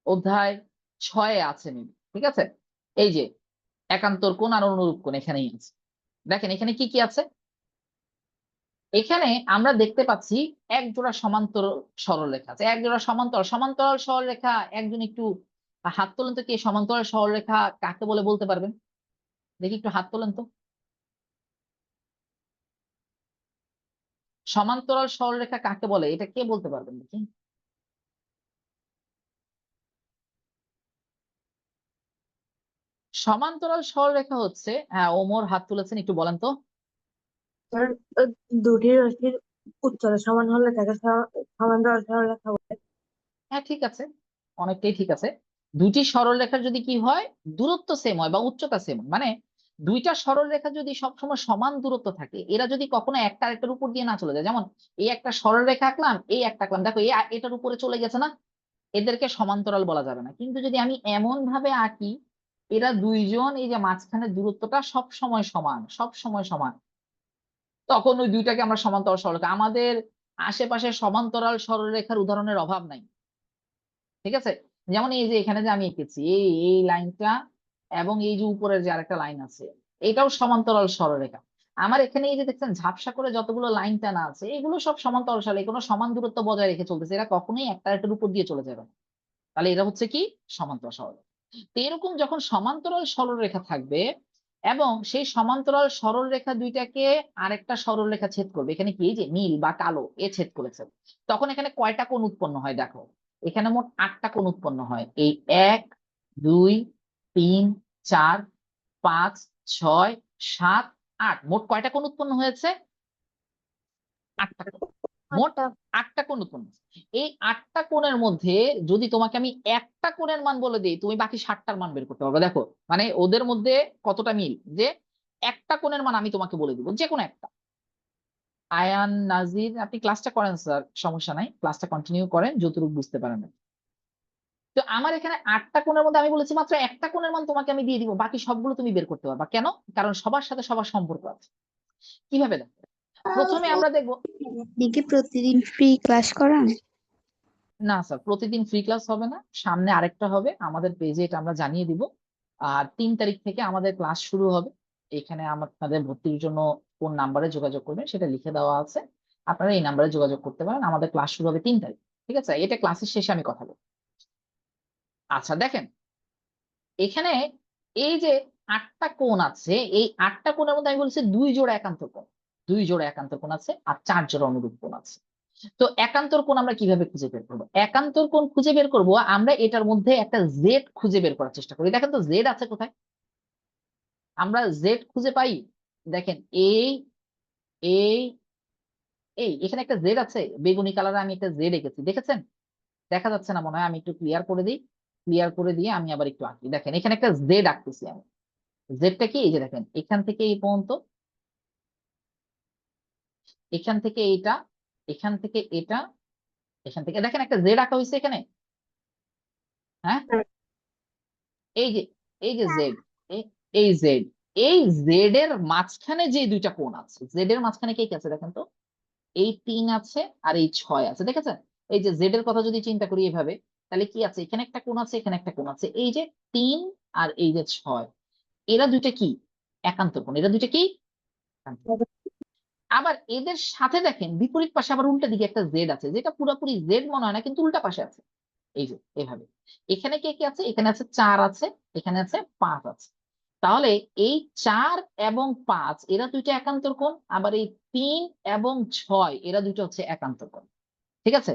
অধ্যায় 6-এ আছে নি। ঠিক আছে, এই যে একান্তর কোণ আর অনুরূপ কোণ এখানেই আছে। দেখেন এখানে কি কি আছে, এখানে আমরা দেখতে পাচ্ছি এক জোড়া সমান্তর সরলরেখা আছে, এক জোড়া সমান্তরাল সমান্তরাল সরলরেখা। একজন একটু হাত তোলেন তো, কি সমান্তরাল সরলরেখা কাকে বলে বলতে পারবেন, দেখি একটু হাত তোলেন তো। সমান্তরাল সরলরেখা কাকে বলে, এটা কে বলতে পারবেন দেখি? সমান্তরাল সরলরেখা হচ্ছে, হ্যাঁ ওমর হাত তুলেছেন, একটু বলেন তো। স্যার, দুটি রশ্মির উচ্চতা সমান হলে তাকে সমান্তরাল সরলরেখা বলে। হ্যাঁ ঠিক আছে, অনেকটাই ঠিক আছে। দুটি সরলরেখার যদি কি হয়, দূরত্ব সেম হয় বা উচ্চতা সেম, মানে দুইটা সরলরেখা যদি সবসময় সমান দূরত্ব থাকে, এরা যদি কখনো একটা আরেকটার উপর দিয়ে না চলে যায়, যেমন এই একটা সরলরেখা আঁকলাম, এই একটা আঁকলাম, দেখো এই এটার উপরে চলে গেছে না, এদেরকে সমান্তরাল বলা যাবে না। কিন্তু যদি আমি এমন ভাবে আঁকি, এরা দুইজন এই যে মাঝখানের দূরত্বটা সব সময় সমান, সব সময় সমান, তখন ওই দুইটাকে আমরা সমান্তরাল সরলরেখা। আমাদের আশেপাশে সমান্তরাল সরলরেখার উদাহরণের অভাব নাই। ঠিক আছে, যেমন এই যে এখানে যে আমি এঁকেছি এই এই লাইনটা, এবং এই যে উপরের যে আরেকটা লাইন আছে, এটাও সমান্তরাল সরলরেখা। আমার এখানে এই যে দেখছেন ঝাপসা করে যতগুলো লাইন টানা আছে, এগুলো সব সমান্তরাল সরল, কোনো সমান দূরত্ব বজায় রেখে চলতেছে, এরা কখনোই একটা আরেকটার উপর দিয়ে চলে যাবে না। তাহলে এরা হচ্ছে কি, সমান্তরাল সরল। তো এরকম যখন সমান্তরাল সরলরেখা থাকবে, এবং সেই সমান্তরাল সরলরেখা দুইটাকে আরেকটা সরলরেখা ছেদ করবে, এখানে কি এই যে নীল বা কালো এ ছেদ করেছে, তখন এখানে কয়টা কোণ উৎপন্ন হয় দেখো, এখানে মোট 8টা কোণ উৎপন্ন হয়। এই 1 2 3 4 5 6 7 8 মোট কয়টা কোণ উৎপন্ন হয়েছে? 8টা কোণ। মোট 8টা কোণ উৎপন্ন হয়েছে। এই 8টা কোণের মধ্যে যদি তোমাকে আমি একটা কোণের মান বলে দিই, তুমি বাকি 60টার মান বের করতে পারবে। দেখো মানে ওদের মধ্যে কতটা মিল, যে একটা কোণের মান আমি তোমাকে বলে দিব, যে কোনো একটা। আয়ান, নাজির, আপনি ক্লাসটা করেন স্যার, সমস্যা নাই, ক্লাসটা কন্টিনিউ করেন যতটুকু বুঝতে পারেন। তো আমার এখানে 8টা কোণের মধ্যে আমি বলেছি মাত্র একটা কোণের মান তোমাকে আমি দিয়ে দিব, বাকি সবগুলো তুমি বের করতে পারবা। কেন? কারণ সবার সাথে সবার সম্পর্ক আছে। কিভাবে? দেখো, প্রথমে আমরা দেখবো। আপনি কি প্রতিদিন ফ্রি ক্লাস করান? না স্যার, প্রতিদিন ফ্রি ক্লাস হবে না, সামনে আরেকটা হবে, আমাদের পেজে এটা আমরা জানিয়ে দিব। আর 3 তারিখ থেকে আমাদের ক্লাস শুরু হবে। এখানে আপনাদের ভর্তির জন্য কোন নাম্বারে যোগাযোগ করবেন সেটা লিখে দেওয়া আছে, আপনারা এই নাম্বারে যোগাযোগ করতে পারেন। আমাদের ক্লাস শুরু হবে 3 তারিখ। ঠিক আছে, এটা ক্লাসের শেষে আমি কথা বলবো। আচ্ছা দেখেন, এখানে এই যে 8টা কোণ আছে, এই 8টা কোণের মধ্যে আমি বলছি 2 জোড়া একান্তর কোণ, 2 জোড়া একান্তর কোণ আছে আর 4 জোড়া অনুরূপ কোণ আছে। তো একান্তর কোণ আমরা কিভাবে খুঁজে বের করবো? একান্তর কোণ খুঁজে বের করব আমরা এটার মধ্যে একটা জেড খুঁজে বের করার চেষ্টা করি। দেখেন তো জেড আছে কোথায়? আমরা জেড খুঁজে পাই। দেখেন এই এই এই এখানে একটা জেড আছে, বেগুনি কালারে আমি একটা জেড এঁকেছি, দেখেছেন? দেখা যাচ্ছে না মনে হয়, আমি একটু ক্লিয়ার করে দিই। ক্লিয়ার করে দিয়ে আমি আবার একটু আঁকি। দেখেন এখানে একটা জেড আঁকতেছি আমি। জেডটা কি? এই যে দেখেন, এখান থেকে এই পর্যন্ত, এখান থেকে এইটা, এখান থেকে এটা, এখান থেকে দেখেন একটা জেড আঁকা হয়েছে এখানে। হ্যাঁ, এই যে এই যে জেড, এই জেড, এই জেড এর মাঝখানে যে দুইটা কোণ আছে, জেড এর মাঝখানে কে কে আছে দেখেন তো? এই 3 আছে আর এই 6 আছে, দেখেছেন? এই যে জেড এর কথা যদি চিন্তা করি এভাবে, তাহলে কি আছে? এখানে একটা কোণ আছে, এখানে একটা কোণ আছে, এই যে 3 আর এই যে 6, এরা দুইটা কি? একান্তর কোণ। এরা দুইটা কি? একান্তর। আবার এদের সাথে দেখেন বিপরীত পাশে আবার উল্টা দিকে একটা জেড আছে, যেটা পুরোপুরি জেড মনে হয় না, কিন্তু উল্টা পাশে আছে। এই যে এভাবে এখানে কে কে আছে? এখানে আছে 4 আছে, এখানে আছে 5 আছে। তাহলে এই 4 এবং 5 এরা দুইটা একান্তর কোণ, আবার এই 3 এবং 6 এরা দুইটা হচ্ছে একান্তর কোণ। ঠিক আছে,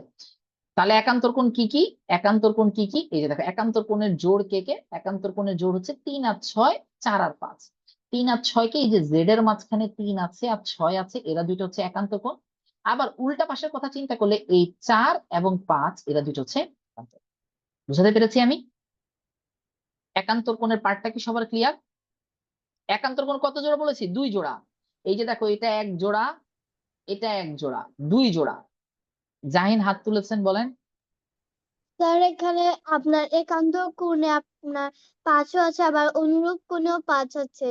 তাহলে একান্তর কোণ কি কি? একান্তর কোণ কি কি? এই যে দেখো, একান্তর কোণের জোড় কে কে? একান্তর কোণের জোড় হচ্ছে 3 আর 6, 4 আর 5। 3 আর 6 কে, এই যে জেড এর মাঝখানে 3 আছে আর 6 আছে, এরা দুইটা হচ্ছে একান্তর কোণ। আবার উল্টা পাশের কথা চিন্তা করলে এই 4 এবং 5 এরা দুইটা হচ্ছে একান্তর। বুঝাতে পেরেছি আমি? একান্তর কোণের পার্টটা কি সবার ক্লিয়ার? একান্তর কোণ কত জোড়া বলেছি? 2 জোড়া। এই যে দেখো, এটা এক জোড়া, এটা এক জোড়া, 2 জোড়া। জাহিন হাত তুলেছেন, বলেন। স্যার এখানে আপনার একান্ত কোণে আপনার 5ও আছে, আবার অনুরূপ কোণেও 5 আছে।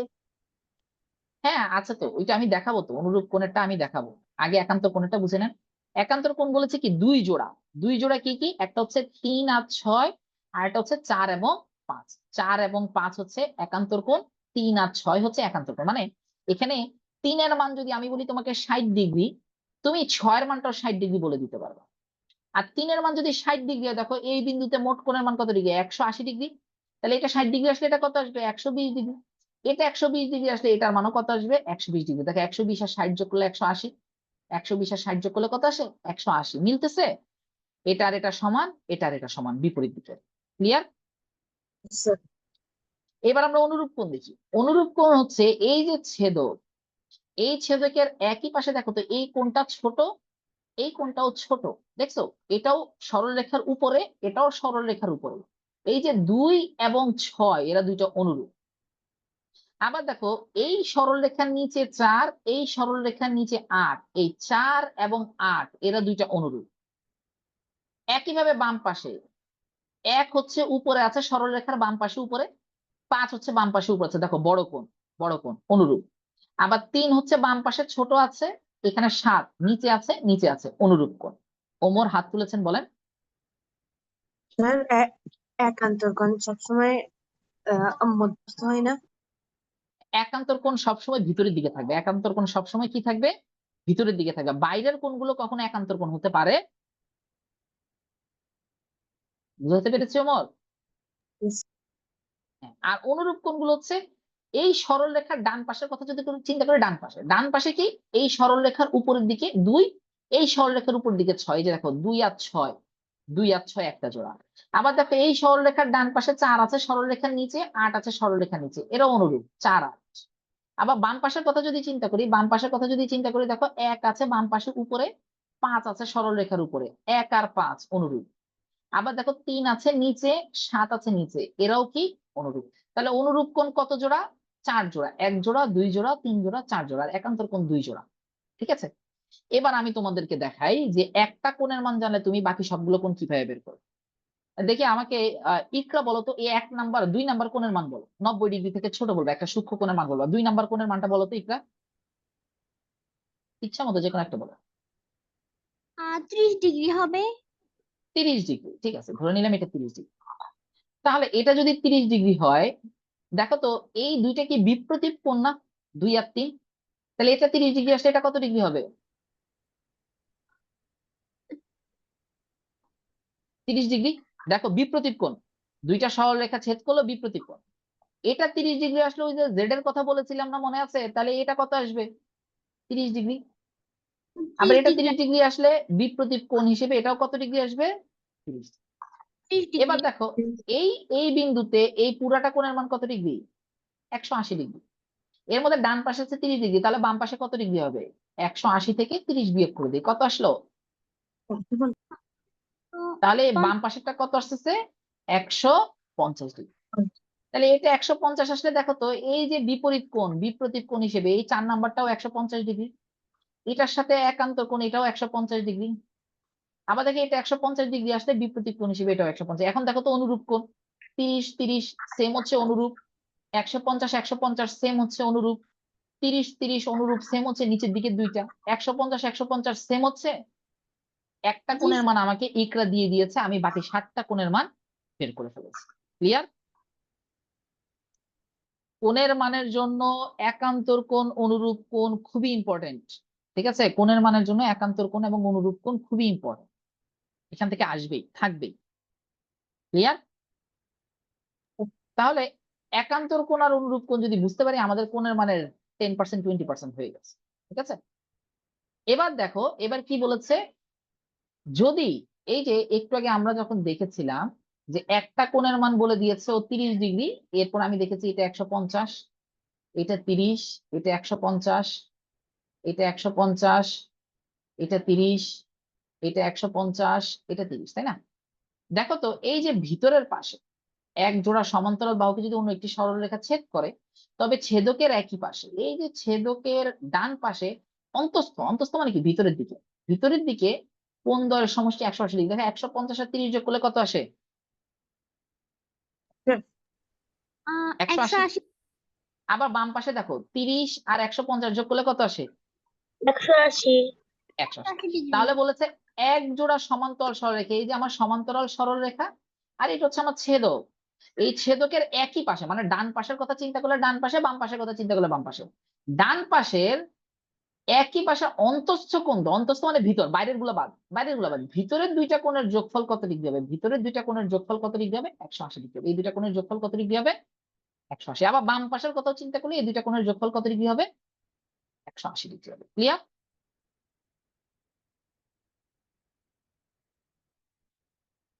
হ্যাঁ আছে তো, ওইটা আমি দেখাবো, তো অনুরূপ কোণেরটা আমি দেখাবো। আগে একান্তর কোণেরটা বুঝে নেন। একান্তর কোণ বলেছে কি? 2 জোড়া। 2 জোড়া কি কি? একটা হচ্ছে 3 আর 6, আর একটা হচ্ছে 4 এবং 5। 4 এবং 5 হচ্ছে একান্তর কোণ, 3 আর 6 হচ্ছে একান্তর কোণ। মানে এখানে 3 এর মান যদি আমি বলি তোমাকে 60 ডিগ্রি, তুমি 6 এর মানটাও 60 ডিগ্রি বলে দিতে পারবা। আর 3 এর মান যদি 60 ডিগ্রি হয়, দেখো এই বিন্দুতে মোট কোণের মান কত ডিগ্রি? 180 ডিগ্রি। তাহলে এটা 60 ডিগ্রি আসলে এটা কত আসবে? 120 ডিগ্রি। এটা 120 ডিগ্রি আসলে এটার মানও কত আসবে? 120 ডিগ্রি। দেখো 120 আর 60 যোগ করলে 180, 120 আর 60 যোগ করলে কত আসে? 180। মিলতেছে? এটা আর এটা সমান, এটা আর এটা সমান, বিপরীত দিকে। ক্লিয়ার? এবার আমরা অনুরূপ কোণ দেখি। অনুরূপ কোণ হচ্ছে এই যে ছেদক, এই ছেদকের একই পাশে দেখো তো, এই কোণটা ছোট, এই কোণটাও ছোট, দেখছো? এটাও সরলরেখার উপরে, এটাও সরলরেখার উপরে। এই যে 2 এবং 6 এরা দুইটা অনুরূপ। আবার দেখো, এই সরলরেখার নিচে 4, এই সরলরেখার নিচে 8, এই 4 এবং 8 এরা দুইটা অনুরূপ। একইভাবে বাম পাশে 1 হচ্ছে উপরে আছে, সরলরেখার বাম পাশে উপরে, 5 হচ্ছে বাম পাশে উপরে আছে, দেখো বড় কোণ, বড় কোণ, অনুরূপ। আবার 3 হচ্ছে বাম পাশে ছোট আছে, এখানে 7 নিচে আছে, নিচে আছে, অনুরূপ কোণ। ওমর হাত তুলেছেন, বলেন। স্যার একান্তর কোণ সবসময় মধ্যস্থ হয় না? একান্তর কোণ সবসময় ভিতরের দিকে থাকবে। একান্তর কোণ সবসময় কি থাকবে? ভিতরের দিকে থাকবে। বাইরের কোণগুলো কখনো একান্তর কোণ হতে পারে? বুঝতে পেরেছি ওমর? Yes. হ্যাঁ, আর অনুরূপ কোণগুলো হচ্ছে এই সরল রেখার ডান পাশের কথা যদি চিন্তা করি, ডান পাশে, ডান পাশে কি? এই সরল রেখার উপরের দিকে 2, এই সরল রেখার উপর দিকে 6। এই যে দেখো 2 আর 6, 2 আর 6 একটা জোড়া। আবার দেখো এই সরলরেখার ডান পাশে 4 আছে, সরলরেখার নিচে 8 আছে, সরলরেখার নিচে, এরা অনুরূপ 4 8। আবার বাম পাশের কথা যদি চিন্তা করি, দেখো 1 আছে বাম পাশে উপরে, 5 আছে সরলরেখার উপরে, 1 আর 5 অনুরূপ। আবার দেখো 3 আছে নিচে, 7 আছে নিচে, এরাও কি অনুরূপ। তাহলে অনুরূপ কোণ কত জোড়া? 4 জোড়া। 1 জোড়া, 2 জোড়া, 3 জোড়া, 4 জোড়া। আর একান্তর কোণ 2 জোড়া। ঠিক আছে, এবার আমি তোমাদেরকে দেখাই যে একটা কোণের মান জানলে তুমি বাকি সবগুলো কোণ কিভাবে বের করবে। দেখি আমাকে ইকরা বলো তো, এই 2 নাম্বার কোণের মান বলো, 90 ডিগ্রি থেকে ছোট বলবে, একটা সূক্ষ্ম কোণের মান বলবো। 2 নাম্বার কোণের মানটা বলো তো ইকরা, ইচ্ছা মতো যে কোনো একটা বলো। 30 ডিগ্রি হবে। 30 ডিগ্রি, ঠিক আছে, ধরে নিলাম এটা 30 ডিগ্রি। তাহলে এটা যদি 30 ডিগ্রি হয়, দেখো তো এই দুইটা কি বিপ্রতীপ কোণ না? 2 আর 3। তাহলে এটা 30 ডিগ্রি আসলে এটা কত ডিগ্রি হবে? 30 ডিগ্রি। দেখো বিপ্রতীপ কোণ, দুইটা সরলরেখা ছেদ করলো, বিপ্রতীপ কোণ। এটা 30 ডিগ্রি আসলে ওই যে জেড এর কথা বলেছিলাম না, মনে আছে? তাহলে এটা কত আসবে? 30 ডিগ্রি। আবার 30 এটা ডিগ্রি। 30 ডিগ্রি আসলে বিপ্রতীপ কোণ হিসেবে এটাও কত ডিগ্রি আসবে? 30 ডিগ্রি। 30 এবার ডিগ্রি। দেখো এই এই বিন্দুতে এই পুরাটা কোণের মান কত ডিগ্রি? 180 ডিগ্রি। এর মধ্যে ডান পাশে আছে 30 ডিগ্রি, তাহলে বাম পাশে কত ডিগ্রি হবে? 180 থেকে 30 বিয়োগ করে দিই, কত আসলো? তাহলে বাম পাশেরটা কত আসতেছে? 150 ডিগ্রি। তাহলে এটা 150 আসলে দেখো তো এই যে বিপরীত কোণ, বিপ্রতীপ কোণ হিসেবে এই 4 নাম্বারটাও 150 ডিগ্রি, এটার সাথে একান্তর কোণ এটাও 150 ডিগ্রি। আবার দেখি এটা 150 ডিগ্রি আসলে বিপরীত কোণ হিসেবে এটাও 150। এখন দেখো তো অনুরূপ কোণ, 30 30 সেম হচ্ছে অনুরূপ, 150 150 সেম হচ্ছে অনুরূপ, 30 30 অনুরূপ সেম হচ্ছে নিচের দিকে দুইটা, 150 150 সেম হচ্ছে। একটা জি কোণের মান আমাকে ইকরা দিয়ে দিয়েছে, আমি বাকি 7টা কোণের মান বের করে ফেলেছি। ক্লিয়ার? কোণের মানের জন্য একান্তর কোণ, অনুরূপ কোণ খুবই ইম্পর্টেন্ট। ঠিক আছে, কোণের মানের জন্য একান্তর কোণ এবং অনুরূপ কোণ খুবই ইম্পর্টেন্ট, এখান থেকে আসবেই থাকবেই। ক্লিয়ার? তাহলে একান্তর কোণ আর অনুরূপ কোণ যদি বুঝতে পারি, আমাদের কোণের মানের 10% 20% হয়ে গেছে। ঠিক আছে, এবার দেখো এবার কি বলেছে, যদি এই যে একটু আগে আমরা যখন দেখেছিলাম যে একটা কোণের মান বলে দিয়েছে ও 30 ডিগ্রি, এরপর আমি দেখেছি এটা 150, এটা 30, এটা 150, এটা 150, এটা 30, এটা 150, এটা 30, তাই না? দেখো তো এই যে ভিতরের পাশে এক জোড়া সমান্তরাল বাহুকে যদি অন্য একটি সরলরেখা ছেদ করে, তবে ছেদকের একই পাশে, এই যে ছেদকের ডান পাশে অন্তস্থ, অন্তস্থ মানে কি ভিতরের দিকে, ভিতরের দিকে কোণ দ্বয়ের সমষ্টি 180 ডিগ্রি। দেখো 150 আর 30 যোগ করলে কত আসে? 180। 180। আবার বাম পাশে দেখো 30 আর 150 যোগ করলে কত আসে? 180। 180। 180 ডিগ্রি। তাহলে বলেছে এক জোড়া সমান্তরাল সরলরেখা, এই যে আমার সমান্তরাল সরলরেখা আর এটা হচ্ছে আমার ছেদক, এই ছেদকের একই পাশে, মানে ডান পাশের কথা চিন্তা করলে ডান পাশে, বাম পাশের কথা চিন্তা করলে বাম পাশে, ডান পাশের একই পাশে অন্তস্থ কোণ, অন্তস্থ মানে ভিতর, বাইরের গুলো বাদ, বাইরের গুলো বাদ, ভিতরের দুইটা কোণের যোগফল কত ডিগ্রি হবে? ভিতরের দুইটা কোণের যোগফল কত ডিগ্রি হবে? 180 ডিগ্রি হবে। এই দুইটা কোণের যোগফল কত ডিগ্রি হবে? 180। আবার বাম পাশের কথা চিন্তা করলে এই দুইটা কোণের যোগফল কত ডিগ্রি হবে? 180 ডিগ্রি হবে। ক্লিয়ার?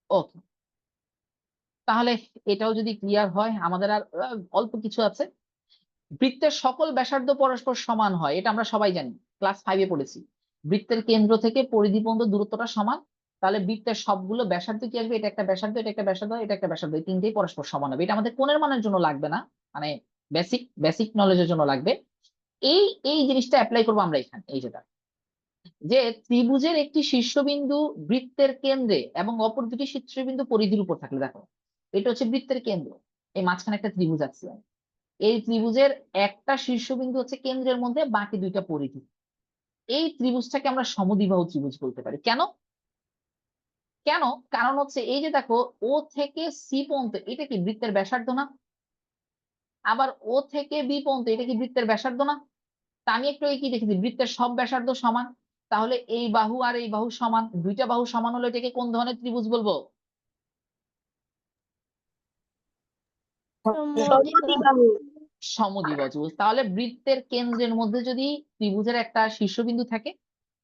ওকে, তাহলে এটাও যদি ক্লিয়ার হয়, আমাদের আর অল্প কিছু আছে। বৃত্তের সকল ব্যাসার্ধ পরস্পর সমান হয়, এটা আমরা সবাই জানি, ক্লাস 5-এ পড়েছি। বৃত্তের কেন্দ্র থেকে পরিধি পর্যন্ত দূরত্বটা সমান, তাহলে বৃত্তের সবগুলো ব্যাসার্ধ কি আসবে? এটা একটা ব্যাসার্ধ, এটা একটা ব্যাসার্ধ, এটা একটা ব্যাসার্ধ, এই তিনটেই পরস্পর সমান হবে। এটা আমাদের কোণের মানের জন্য লাগবে না, মানে বেসিক বেসিক নলেজের জন্য লাগবে। এই এই জিনিসটা অ্যাপ্লাই করবো আমরা এখানে, এই যেটা, যে ত্রিভুজের একটি শীর্ষবিন্দু বৃত্তের কেন্দ্রে এবং অপর দুটি শীর্ষবিন্দু পরিধির উপর থাকলে, দেখো এটা হচ্ছে বৃত্তের কেন্দ্র, এই মাঝখানে একটা ত্রিভুজ আছে, এই ত্রিভুজের একটা শীর্ষবিন্দু হচ্ছে কেন্দ্রের মধ্যে, বাকি দুইটা পরিধি, এই ত্রিভুজটাকে আমরা সমদ্বিবাহু ত্রিভুজ বলতে পারি। কেন? কেন? কারণ হচ্ছে এই যে দেখো ও থেকে সি পর্যন্ত এটা কি বৃত্তের ব্যাসার্ধ না? আবার ও থেকে বি পর্যন্ত এটা কি বৃত্তের ব্যাসার্ধ না? তা আমি একটু কি দেখেছি, বৃত্তের সব ব্যাসার্ধ সমান, তাহলে এই বাহু আর এই বাহু সমান, দুইটা বাহু সমান হলে এটাকে কোন ধরনের ত্রিভুজ বলবো? সমদ্বিবাহু। সমদ্বিবাহু ত্রিভুজ। তাহলে বৃত্তের কেন্দ্রের মধ্যে যদি ত্রিভুজের একটা শীর্ষবিন্দু থাকে,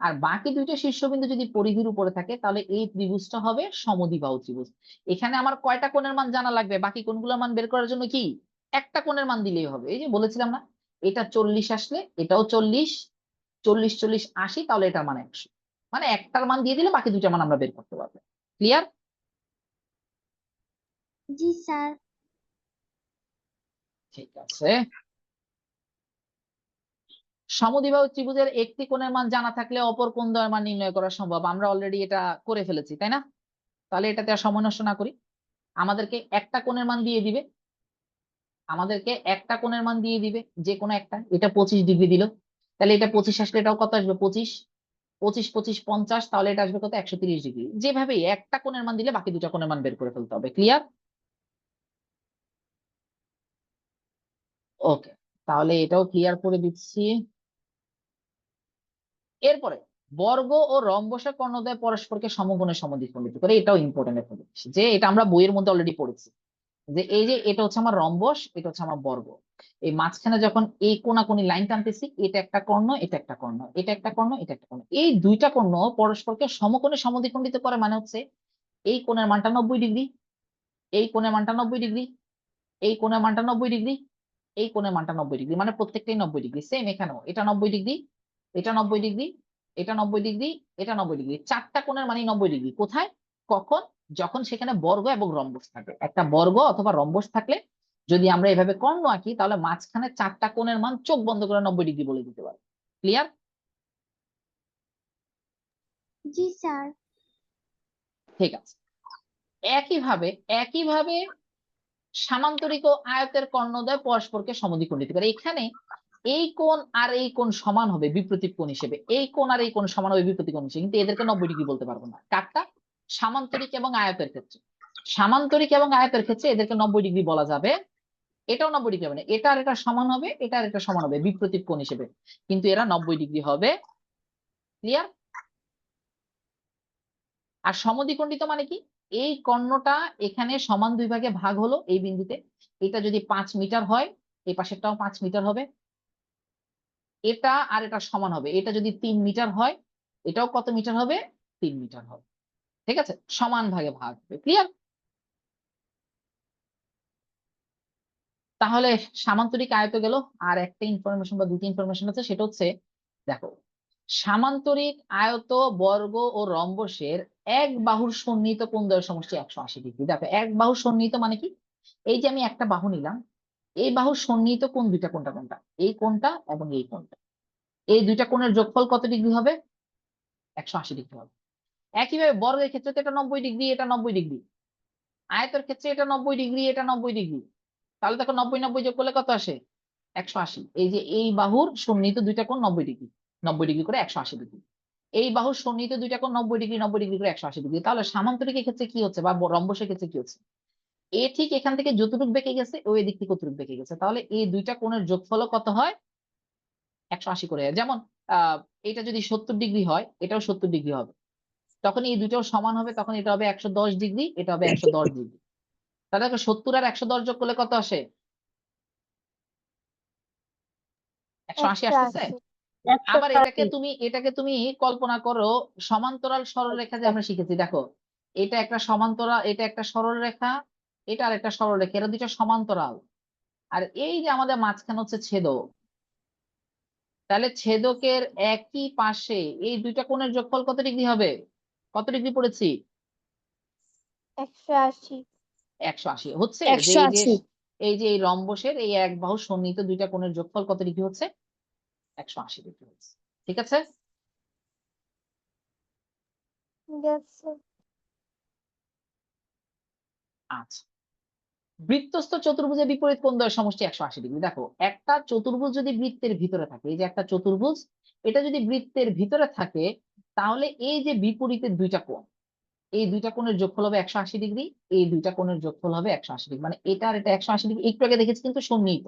আর বাকি দুইটা শীর্ষবিন্দু যদি পরিধির উপরে থাকে তাহলে এই ত্রিভুজটা হবে সমদ্বিবাহু ত্রিভুজ। এখানে আমার কয়টা কোণের মান জানা লাগবে? বাকি কোণগুলোর মান বের করার জন্য কি একটা কোণের মান দিলেই হবে। এই যে বলেছিলাম না, এটা 40 আসলে এটাও 40, 40 40 80, তাহলে এটার মান 100। মানে একটার মান দিয়ে দিলে বাকি দুইটার মান আমরা বের করতে পারবো। ক্লিয়ার? জি স্যার। ঠিক আছে। সমদ্বিবাহু ত্রিভুজের একটি কোণের মান জানা থাকলে অপর কোণ দ্বয়ের মান নির্ণয় করা সম্ভব। আমরা অলরেডি এটা করে ফেলেছি, তাই না? তাহলে এটাতে আর সময় নষ্ট না করি, আমাদেরকে একটা কোণের মান দিয়ে দিবে, যে কোনো একটা। এটা 25 ডিগ্রি দিল, তাহলে এটা 25 আসলে এটাও কত আসবে? 25, 25 25 50, তাহলে এটা আসবে কত? 130 ডিগ্রি। যেভাবে একটা কোণের মান দিলে বাকি দুটা কোণের মান বের করে ফেলতে হবে। ক্লিয়ার? ওকে, তাহলে এটাও ক্লিয়ার করে দিচ্ছি। এরপরে বর্গ ও রম্বসের কর্ণদ্বয় পরস্পরকে সমকোণে সমদ্বিখণ্ডিত করে। এটাও ইম্পর্টেন্ট একটা জিনিস, যে এটা আমরা বইয়ের মধ্যে অলরেডি পড়েছি, যে এই যে এটা হচ্ছে আমার রম্বস, এটা হচ্ছে আমার বর্গ। এই মাঝখানে যখন এই কোণাকুণি লাইন টানতেছি, এটা একটা কর্ণ, এটা একটা কর্ণ, এটা একটা কর্ণ, এটা একটা কর্ণ, এই দুইটা কর্ণ পরস্পরকে সমকোণে সমদ্বিখণ্ডিত করে। মানে হচ্ছে এই কোণের মানটা 90 ডিগ্রি, এই কোণের মানটা 90 ডিগ্রি, এই কোণের মানটা 90 ডিগ্রি, এই কোণের মানটা 90 ডিগ্রি, মানে প্রত্যেকটাই 90 ডিগ্রি। সেম এখানেও এটা 90 ডিগ্রি, এটা 90 ডিগ্রি, এটা 90 ডিগ্রি, এটা 90 ডিগ্রি। চারটা কোণের মানে 90 ডিগ্রি। কোথায়? কখন? যখন সেখানে বর্গ এবং রম্বস থাকে। একটা বর্গ অথবা রম্বস থাকলে যদি আমরা এভাবে কর্ণ আঁকি, তাহলে মাঝখানে চারটা কোণের মান চোখ বন্ধ করে 90 ডিগ্রি বলে দিতে পারে। ক্লিয়ার? জি স্যার। ঠিক আছে। একইভাবে একইভাবে সামান্তরিক ও আয়তের কর্ণদ্বয় পরস্পরকে সমদ্বিখণ্ডিত করে। এখানে এই কোণ আর এই কোণ সমান হবে বিপরীত কোণ হিসেবে, এই কোণ আর এই কোণ সমান হবে বিপরীত কোণ হিসেবে, কিন্তু এদেরকে 90 ডিগ্রি বলতে পারবো না। কারটা? সামান্তরিক এবং আয়তের ক্ষেত্রে। সামান্তরিক এবং আয়তের ক্ষেত্রে এদেরকে 90 ডিগ্রি বলা যাবে। এটাও 90 ডিগ্রি হবে না, এটা আর এটা সমান হবে, এটা আর এটা সমান হবে বিপরীত কোণ হিসেবে, কিন্তু এরা 90 ডিগ্রি হবে। ক্লিয়ার? আর সমদ্বিখণ্ডিত মানে কি? এই কর্ণটা এখানে সমান দুই ভাগে ভাগ হলো এই বিন্দুতে। এটা যদি 5 মিটার হয়, এই পাশেরটাও 5 মিটার হবে, এটা আর এটা সমান হবে। এটা যদি 3 মিটার হয়, এটাও কত মিটার হবে? 3 মিটার হবে। ঠিক আছে, সমান ভাগে ভাগ হবে। ক্লিয়ার? তাহলে সামান্তরিক আয়ত গেল। আর একটা ইনফরমেশন বা দুটি ইনফরমেশন আছে, সেটা হচ্ছে দেখো, সামান্তরিক আয়ত, বর্গ ও রম্বসের এক বাহুর সন্নিহিত কোণ দ্বয়ের সমষ্টি 180 ডিগ্রি। দেখো, এক বাহুর সন্নিহিত মানে কি? এই যে আমি একটা বাহু নিলাম, এই বাহুর সন্নিহিত কোণ দুইটা, কোনটা কোনটা? এই কোণটা এবং এই কোণটা। এই দুইটা কোণের যোগফল কত ডিগ্রি হবে? 180 ডিগ্রি হবে। একইভাবে বর্গের ক্ষেত্রে তো এটা 90 ডিগ্রি, এটা 90 ডিগ্রি। আয়তের ক্ষেত্রে এটা 90 ডিগ্রি, এটা 90 ডিগ্রি। তাহলে দেখো 90 90 যোগ করলে কত আসে? 180। এই যে এই বাহুর সন্নিহিত দুইটা কোণ 90 ডিগ্রি, 90 ডিগ্রি করে 180 ডিগ্রি। এই বাহুর সন্নিহিত দুইটা কোণ 90 ডিগ্রি, 90 ডিগ্রি করে 180 ডিগ্রি। তাহলে সামান্তরিকের ক্ষেত্রে কি হচ্ছে, বা রম্বসের ক্ষেত্রে কি হচ্ছে? এ ঠিক এখান থেকে যতটুকু বেঁকে গেছে, ওই দিক থেকে কতটুকু বেঁকে গেছে। তাহলে এই দুইটা কোণের যোগফল কত হয়? 180 করে। যেমন এটা যদি 70 ডিগ্রি হয়, এটাও 70 ডিগ্রি হবে, তখন এই দুটোও সমান হবে, তখন এটা হবে 110 ডিগ্রি, এটা হবে 110 ডিগ্রি। তাহলে দেখো 70 আর 110 যোগ করলে কত আসে? 180 আসতেছে। 180। আবার এটাকে তুমি কল্পনা করো সমান্তরাল সরলরেখা, যে আমরা শিখেছি। দেখো, এটা একটা সমান্তরাল, এটা একটা সরলরেখা, এটা আর একটা সরলরেখা, এরা দুটো সমান্তরাল। আর এই যে আমাদের মাঝখানে হচ্ছে ছেদক, তাহলে ছেদকের একই পাশে এই দুইটা কোণের যোগফল কত ডিগ্রি হবে? কত ডিগ্রি পড়েছি? 180। 180 হচ্ছে। যে একশো এই যে আশি এই রম্বসের এই এক বাহু সন্নিহিত দুইটা কোণের যোগফল কত ডিগ্রি হচ্ছে? 180 ডিগ্রি হচ্ছে। ঠিক আছে। গেছে। আচ্ছা, বৃত্তস্থ চতুর্ভুজের বিপরীত কোণ দ্বয়ের সমষ্টি 180 ডিগ্রি। দেখো, একটা চতুর্ভুজ যদি বৃত্তের ভিতরে থাকে, এই যে একটা চতুর্ভুজ, এটা যদি বৃত্তের ভিতরে থাকে, তাহলে এই যে বিপরীতের দুইটা কোণ, এই দুইটা কোণের যোগফল হবে 180 ডিগ্রি, এই দুইটা কোণের যোগফল হবে 180 ডিগ্রি। মানে এটা আর এটা 180 ডিগ্রি। একটু আগে দেখেছি কিন্তু সন্নিহিত,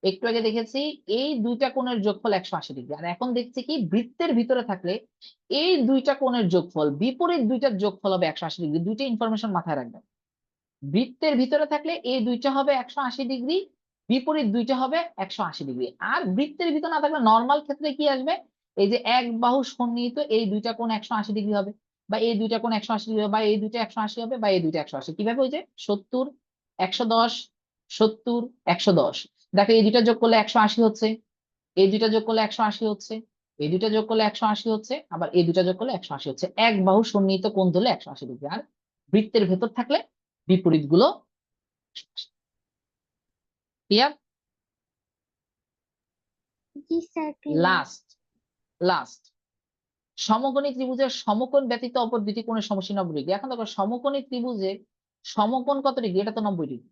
একটু আগে দেখেছি এই দুইটা কোণের যোগফল 180 ডিগ্রি। আর এখন দেখছি কি, বৃত্তের ভিতরে থাকলে এই দুইটা কোণের যোগফল, বিপরীত দুইটার যোগফল হবে 180 ডিগ্রি। দুইটা ইনফরমেশন মাথায় রাখবেন। বৃত্তের ভিতরে থাকলে এই দুইটা হবে 180 ডিগ্রি, বিপরীত দুইটা হবে 180 ডিগ্রি। আর বৃত্তের ভিতরে না থাকলে নর্মাল ক্ষেত্রে কি আসবে? এই যে এক বাহু সন্নিহিত এই দুইটা কোণ 180 ডিগ্রি হবে, বা এই দুইটা কোণ 180 ডিগ্রি হবে, বা এই দুইটা 180 হবে, বা এই দুইটা 180। কিভাবে? ওই যে 70 110 70 110। দেখো এই দুইটা যোগ করলে 180 হচ্ছে, এই দুইটা যোগ করলে 180 হচ্ছে, এই দুইটা যোগ করলে 180 হচ্ছে, আবার এই দুইটা যোগ করলে 180 হচ্ছে। এক বাহু সন্নিহিত কোণ ধরলে 180 ডিগ্রি, আর বৃত্তের ভেতর থাকলে বিপরীত গুলো। ক্লিয়ার? জি স্যার, ক্লিয়ার। লাস্ট লাস্ট সমকোণী ত্রিভুজের সমকোণ ব্যতীত অপর দুটি কোণের সমষ্টি 90 ডিগ্রি। এখন দেখো সমকোণী ত্রিভুজে সমকোণ কত ডিগ্রি? এটা তো 90 ডিগ্রি।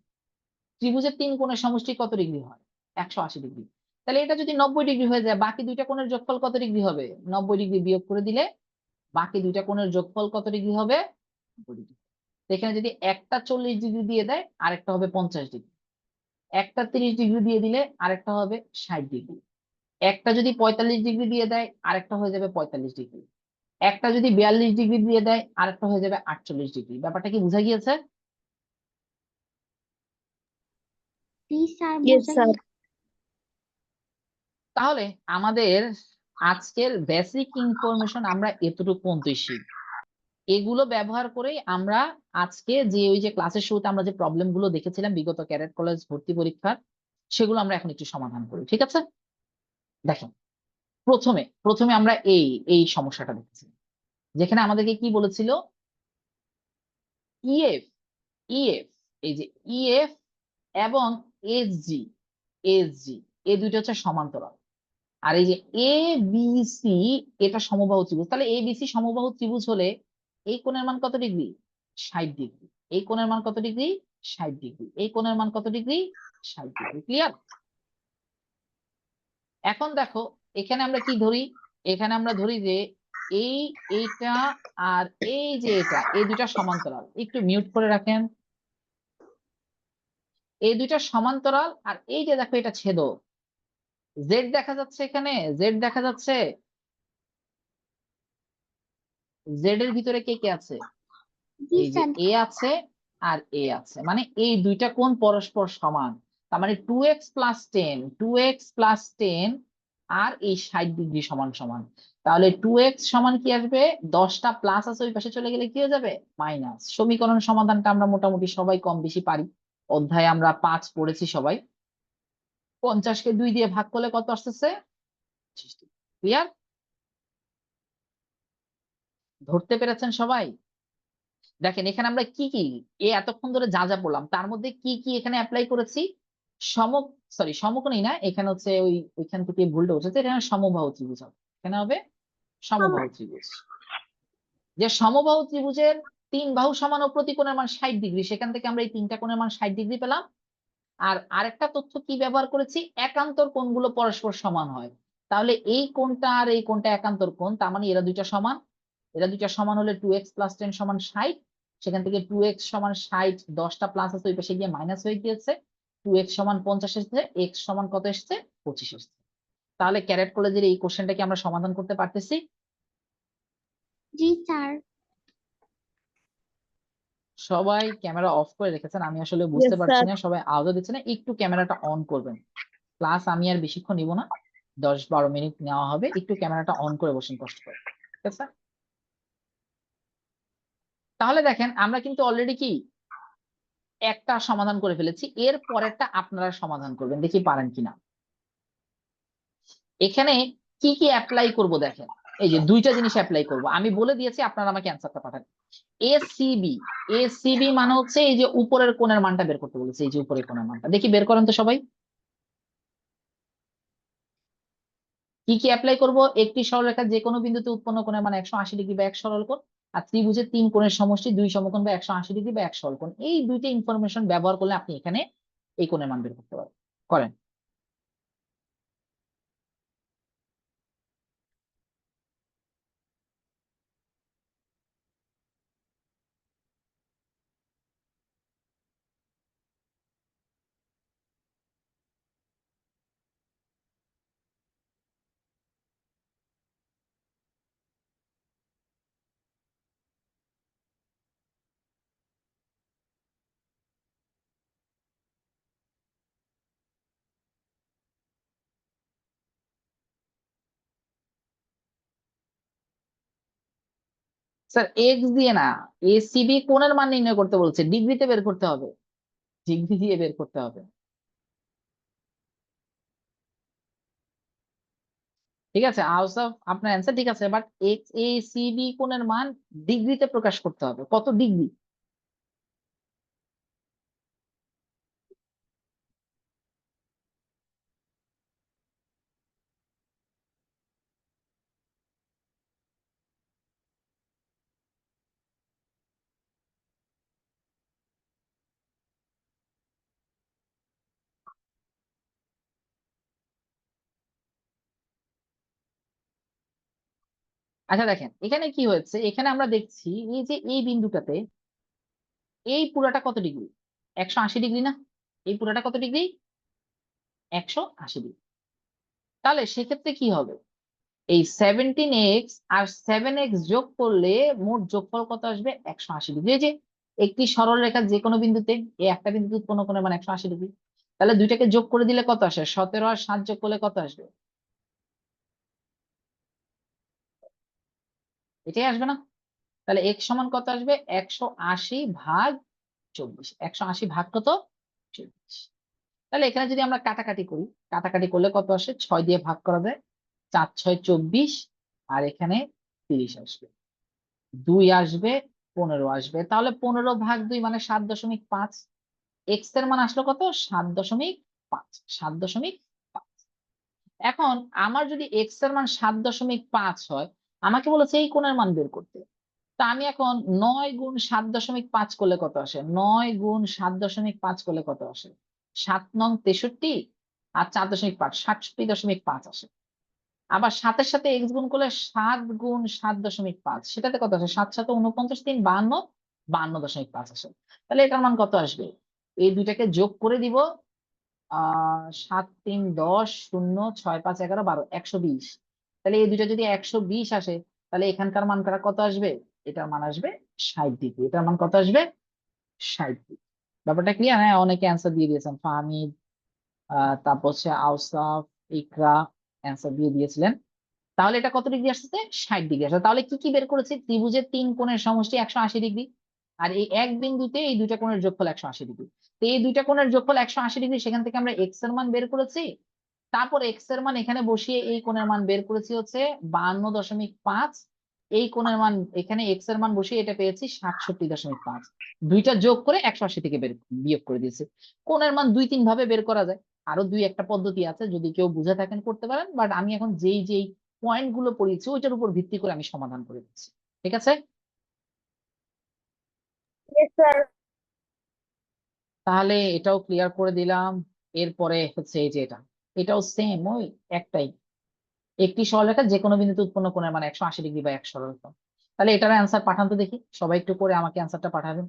ত্রিভুজের তিন কোণের সমষ্টি কত ডিগ্রি হয়? 180 ডিগ্রি। তাহলে এটা যদি 90 ডিগ্রি হয়ে যায়, বাকি দুইটা কোণের যোগফল কত ডিগ্রি হবে? 90 ডিগ্রি বিয়োগ করে দিলে বাকি দুইটা কোণের যোগফল কত ডিগ্রি হবে? 90 ডিগ্রি। এখানে যদি একটা 40 ডিগ্রি দিয়ে দেয়, আরেকটা হবে 50 ডিগ্রি। একটা 30 ডিগ্রি দিয়ে দিলে আরেকটা হবে 60 ডিগ্রি। একটা যদি 45 ডিগ্রি দিয়ে দেয়, আরেকটা হয়ে যাবে 45 ডিগ্রি। একটা যদি 42 ডিগ্রি দিয়ে দেয়, আরেকটা হয়ে যাবে 48 ডিগ্রি। ব্যাপারটা কি বুঝা গিয়েছে? জি স্যার, ইয়েস বোঝা স্যার। গেছে। তাহলে আমাদের আজকের বেসিক ইনফরমেশন আমরা এতটুকু পর্যন্তই শিখব। এগুলো ব্যবহার করেই আমরা আজকে যে ওই যে ক্লাসের শুরুতে আমরা যে প্রবলেম গুলো দেখেছিলাম বিগত ক্যাডেট কলেজ ভর্তি পরীক্ষার, সেগুলো আমরা এখন একটু সমাধান করি। ঠিক আছে? দেখেন, প্রথমে প্রথমে আমরা এই এই সমস্যাটা দেখেছি, যেখানে আমাদেরকে কি বলেছিল? ইএফ ইএফ এই যে ইএফ এবং এসজি এসজি এই দুইটা হচ্ছে সমান্তরাল। আর এই যে এ বি সি এটা সমবাহু ত্রিভুজ। তাহলে এ বি সি সমবাহু ত্রিভুজ হলে এই কোণের মান কত ডিগ্রি? 60 ডিগ্রি। এই কোণের মান কত ডিগ্রি? 60 ডিগ্রি। এই কোণের মান কত ডিগ্রি? 60 ডিগ্রি। ক্লিয়ার? এখন দেখো এখানে আমরা কি ধরি? এখানে আমরা ধরি যে এই এইটা আর এই যে এটা, এই দুইটা সমান্তরাল। একটু মিউট করে রাখেন। এই দুইটা সমান্তরাল, আর এই যে দেখো এটা ছেদক। জেড দেখা যাচ্ছে, এখানে জেড দেখা যাচ্ছে। জেড এর ভিতরে কে কে আছে? জি এই যে স্যার। এ আছে আর এ আছে, মানে এই দুইটা কোণ পরস্পর সমান। তার মানে 2x+10 আর এই 60 ডিগ্রি সমান সমান। তাহলে 2x সমান কি আসবে? 10টা প্লাস আছে ওই পাশে চলে গেলে কি হয়ে যাবে? মাইনাস। সমীকরণ সমাধানটা আমরা মোটামুটি সবাই কম বেশি পারি, অধ্যায়ে আমরা 5 পড়েছি সবাই। 50কে 2 দিয়ে ভাগ করলে কত আসতেছে? 25 ডিগ্রি। ক্লিয়ার? ধরতে পেরেছেন সবাই? দেখেন এখানে আমরা কি কি এতক্ষণ ধরে যা যা বললাম তার মধ্যে কি কি এখানে অ্যাপ্লাই করেছি? সম সমকোণী না, এখানে হচ্ছে ওইখান থেকে ভুলটা উঠেছে। এখানে সমবাহু ত্রিভুজ হবে, এখানে হবে সমবাহু ত্রিভুজ। যে সমবাহু ত্রিভুজের তিন বাহু সমান ও প্রতি কোণের মান 60 ডিগ্রি, সেখান থেকে আমরা এই তিনটা কোণের মান 60 ডিগ্রি পেলাম। আর আরেকটা তথ্য কি ব্যবহার করেছি? একান্তর কোণগুলো পরস্পর সমান হয়। তাহলে এই কোণটা আর এই কোণটা একান্তর কোণ, তার মানে এরা দুইটা সমান। এরা দুইটা সমান হলে 2x+10 সমান 60। সেখান থেকে 2x সমান 60, 10টা প্লাস আছে ওই পাশে গিয়ে মাইনাস হয়ে গিয়েছে। 2x সমান 50 এসেছে, x সমান কত এসেছে? 25 এসেছে। তাহলে ক্যারেট কলেজের এই কোশ্চেনটা কি আমরা সমাধান করতে পারতেছি? জি স্যার। সবাই ক্যামেরা অফ করে রেখেছেন, আমি আসলে বুঝতে ইয়েস পারছি স্যার। না, সবাই আওয়াজও দিচ্ছে না। একটু ক্যামেরাটা অন করবেন। ক্লাস আমি আর বেশিক্ষণ নিব না, 10-12 মিনিট নেওয়া হবে। একটু ক্যামেরাটা অন করে বসেন কষ্ট করে। ঠিক আছে? তাহলে দেখেন আমরা কিন্তু অলরেডি কি একটা সমাধান করে ফেলেছি, এর পরেরটা আপনারা সমাধান করবেন, দেখি পারেন কিনা। এখানে কি কি অ্যাপ্লাই করব দেখেন। এই যে দুইটা জিনিস অ্যাপ্লাই করব, আমি বলে দিয়েছি, আপনারা আমাকে অ্যান্সারটা পাঠান। এসিবি এসিবি মানে হচ্ছে এই যে উপরের কোণের মানটা বের করতে বলেছে। এই যে উপরের কোণের মানটা দেখি বের করেন তো সবাই। কি কি অ্যাপ্লাই করব? একটি সরলরেখা যে কোনো বিন্দুতে উৎপন্ন কোণের মান 180 ডিগ্রি বা এক সরল কোণ, আর ত্রিভুজের তিন কোণের সমষ্টি দুই সমকোণ বা 180 ডিগ্রি বা এক সরল কোণ। এই দুইটা ইনফরমেশন ব্যবহার করলে আপনি এখানে এই কোণের মান বের করতে পারবেন। করেন। স্যার এক্স দিয়ে না, এসিবি কোণের মান নির্ণয় করতে বলছে, ডিগ্রিতে বের করতে হবে, ডিগ্রি দিয়ে বের করতে হবে। ঠিক আছে আউসাফ, আপনার অ্যান্সার ঠিক আছে, but x A C B কোণের মান ডিগ্রিতে প্রকাশ করতে হবে, কত ডিগ্রি। আচ্ছা দেখেন এখানে কি হয়েছে, এখানে আমরা দেখছি এই যে এই বিন্দুটাতে এই পুরাটা কত ডিগ্রি, 180 ডিগ্রি না, এই পুরাটা কত ডিগ্রি, 180 ডিগ্রি। তাহলে সেক্ষেত্রে কি হবে, এই 17x আর 7x যোগ করলে মোট যোগফল কত আসবে, 180 ডিগ্রি। এই যে একটি সরল রেখা যে কোনো বিন্দুতে, এই একটা বিন্দুতে উৎপন্ন কোণের মান 180 ডিগ্রি। তাহলে দুইটাকে যোগ করে দিলে কত আসে, 17 আর 7 যোগ করলে কত আসবে, এটাই আসবে না। তাহলে x সমান কত আসবে, 180/24, 180 কত, 24। তাহলে এখানে যদি আমরা কাটাকাটি করি, কাটাকাটি করলে কত আসে, 6 দিয়ে ভাগ করা যায়, 4×6 = 24, আর এখানে 30 আসবে, 2 আসবে, 15 আসবে। তাহলে 15/2 মানে 7.5। এক্স এর মান আসলো কত, 7.5, 7.5। এখন আমার যদি এক্স এর মান 7.5 হয়, আমাকে বলেছে এই কোণের মান বের করতে। তা আমি এখন 9 × 7.5 করলে কত আসে, 9 × 7.5 করলে কত আসে, 7×9 = 63, আর 4.5 67.5 আসে। আবার 7-এর সাথে এক্স গুণ করলে 7 × 7.5, সেটাতে কত আসে, 7×7 = 49, 3 52, 52.5 আসে। তাহলে এটার মান কত আসবে, এই দুইটাকে যোগ করে দিব, 7 3 10 0 6 5 11 12, 120। তাহলে এই দুইটা যদি 120 আসে, তাহলে এখানকার মান কত আসবে, এটার মান আসবে 60 ডিগ্রি। এটার মান কত আসবে, 60 ডিগ্রি। ব্যাপারটা ক্লিয়ার? হ্যাঁ, অনেকে অ্যান্সার দিয়ে দিয়েছেন, ফাহমিদ, তারপর হচ্ছে আউসাফ, ইকরা অ্যান্সার দিয়ে দিয়েছিলেন। তাহলে এটা কত ডিগ্রি আসছে, 60 ডিগ্রি আসছে। তাহলে কি কি বের করেছি, ত্রিভুজের 3 কোণের সমষ্টি 180 ডিগ্রি, আর এই এক বিন্দুতে এই দুইটা কোণের যোগফল 180 ডিগ্রি। তো এই দুইটা কোণের যোগফল 180 ডিগ্রি, সেখান থেকে আমরা এক্স এর মান বের করেছি। তারপর এক্স এর মান এখানে বসিয়ে এই কোণের মান বের করেছি হচ্ছে 52.5। এই কোণের মান এখানে এক্স এর মান বসিয়ে এটা পেয়েছি 67.5। দুইটা যোগ করে 180 থেকে বিয়োগ করে দিয়েছি। কোণের মান 2-3 ভাবে বের করা যায়, আরো 2-1টা পদ্ধতি আছে, যদি কেউ বুঝে থাকেন করতে পারেন, বাট আমি এখন যেই যেই পয়েন্ট গুলো পড়িয়েছি ওইটার উপর ভিত্তি করে আমি সমাধান করে দিচ্ছি। ঠিক আছে, Yes, sir. তাহলে এটাও ক্লিয়ার করে দিলাম। এরপরে হচ্ছে এই যে এটাও সেম ওই একটাই, একটি সরলরেখা যে কোনো বিন্দুতে উৎপন্ন কোণের মানে 180 ডিগ্রি বা এক সরলরেখা। তাহলে এটার অ্যান্সার পাঠান তো দেখি, সবাই একটু করে আমাকে অ্যান্সারটা পাঠাবেন।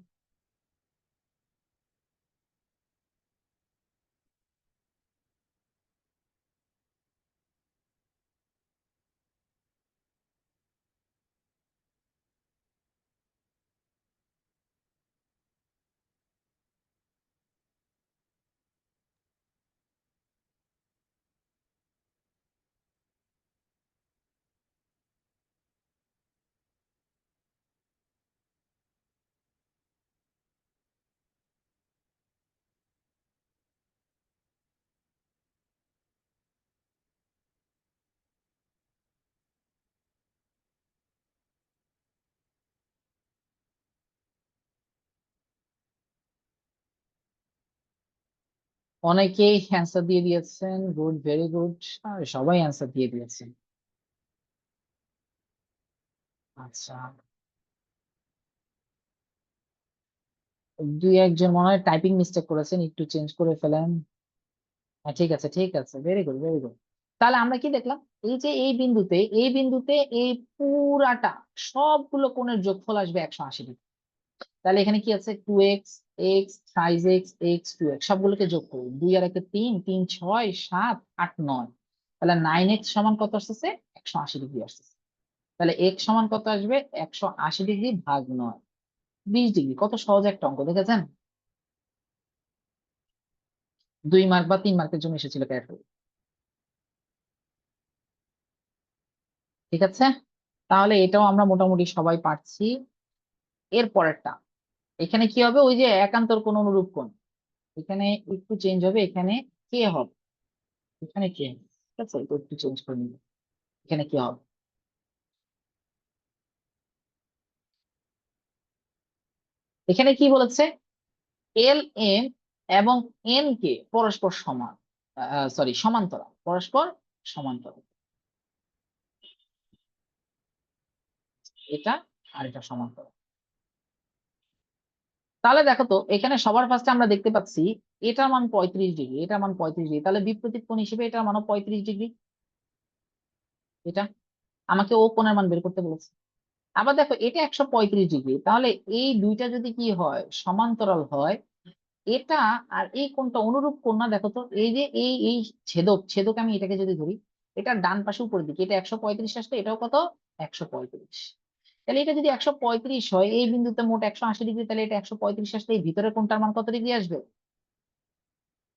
অনেকেই অ্যান্সার দিয়ে দিয়েছেন, গুড, ভেরি গুড, সবাই অ্যান্সার দিয়ে দিয়েছেন। আচ্ছা, 2-1 জন মনে হয় টাইপিং মিস্টেক করেছেন, একটু চেঞ্জ করে ফেলেন। হ্যাঁ ঠিক আছে, ঠিক আছে, ভেরি গুড, ভেরি গুড। তাহলে আমরা কি দেখলাম, এই যে এই বিন্দুতে এই পুরাটা সবগুলো কোণের যোগফল আসবে 180 ডিগ্রি। তাহলে এখানে কি আছে, 2x, x, 5x, x, 2x সবগুলোকে যোগ করি, 2 আর 1 3, 3 6 7 8 9। তাহলে 9x সমান কত আসতেছে, 180 ডিগ্রি আসতেছে। তাহলে x সমান কত আসবে, 180 ডিগ্রি/9, 20 ডিগ্রি। কত সহজ একটা অঙ্ক, দেখেছেন? 2 মার্ক বা 3 মার্কের জন্য এসেছিল ক্যারেক্টার। ঠিক আছে, তাহলে এটাও আমরা মোটামুটি সবাই পারছি। এর পরেরটা, এখানে কি হবে, ওই যে একান্তর কোণ অনুরূপ কোণ, এখানে একটু চেঞ্জ হবে, এখানে কে হবে, এখানে কে, ঠিক আছে, এটা একটু চেঞ্জ করে নিব, এখানে কি হবে, এখানে কি বলেছে, এল এম এবং এন কে পরস্পর সমান, সরি সমান্তরাল, পরস্পর সমান্তরাল, এটা আর এটা সমান্তরাল। তাহলে দেখো তো, এখানে সবার ফার্স্টে আমরা দেখতে পাচ্ছি এটার মান 35 ডিগ্রি, এটার মান 35 ডিগ্রি, তাহলে বিপরীত কোণ হিসেবে এটার মানও 35 ডিগ্রি। এটা আমাকে ও কোণের মান বের করতে বলেছে। আবার দেখো এটা 135 ডিগ্রি, তাহলে এই দুইটা যদি কি হয়, সমান্তরাল হয়, এটা আর এই কোণটা অনুরূপ কোণ না, দেখো তো, এই যে এই ছেদক, ছেদক আমি এটাকে যদি ধরি, এটা ডান পাশে উপরের দিকে, এটা 135 আসলে এটাও কত, 135। তাহলে এটা যদি 135 হয়, এই বিন্দুতে মোট 180 ডিগ্রি, তাহলে এটা 135 আসলে এই ভিতরে কোণটার মান কত ডিগ্রি আসবে,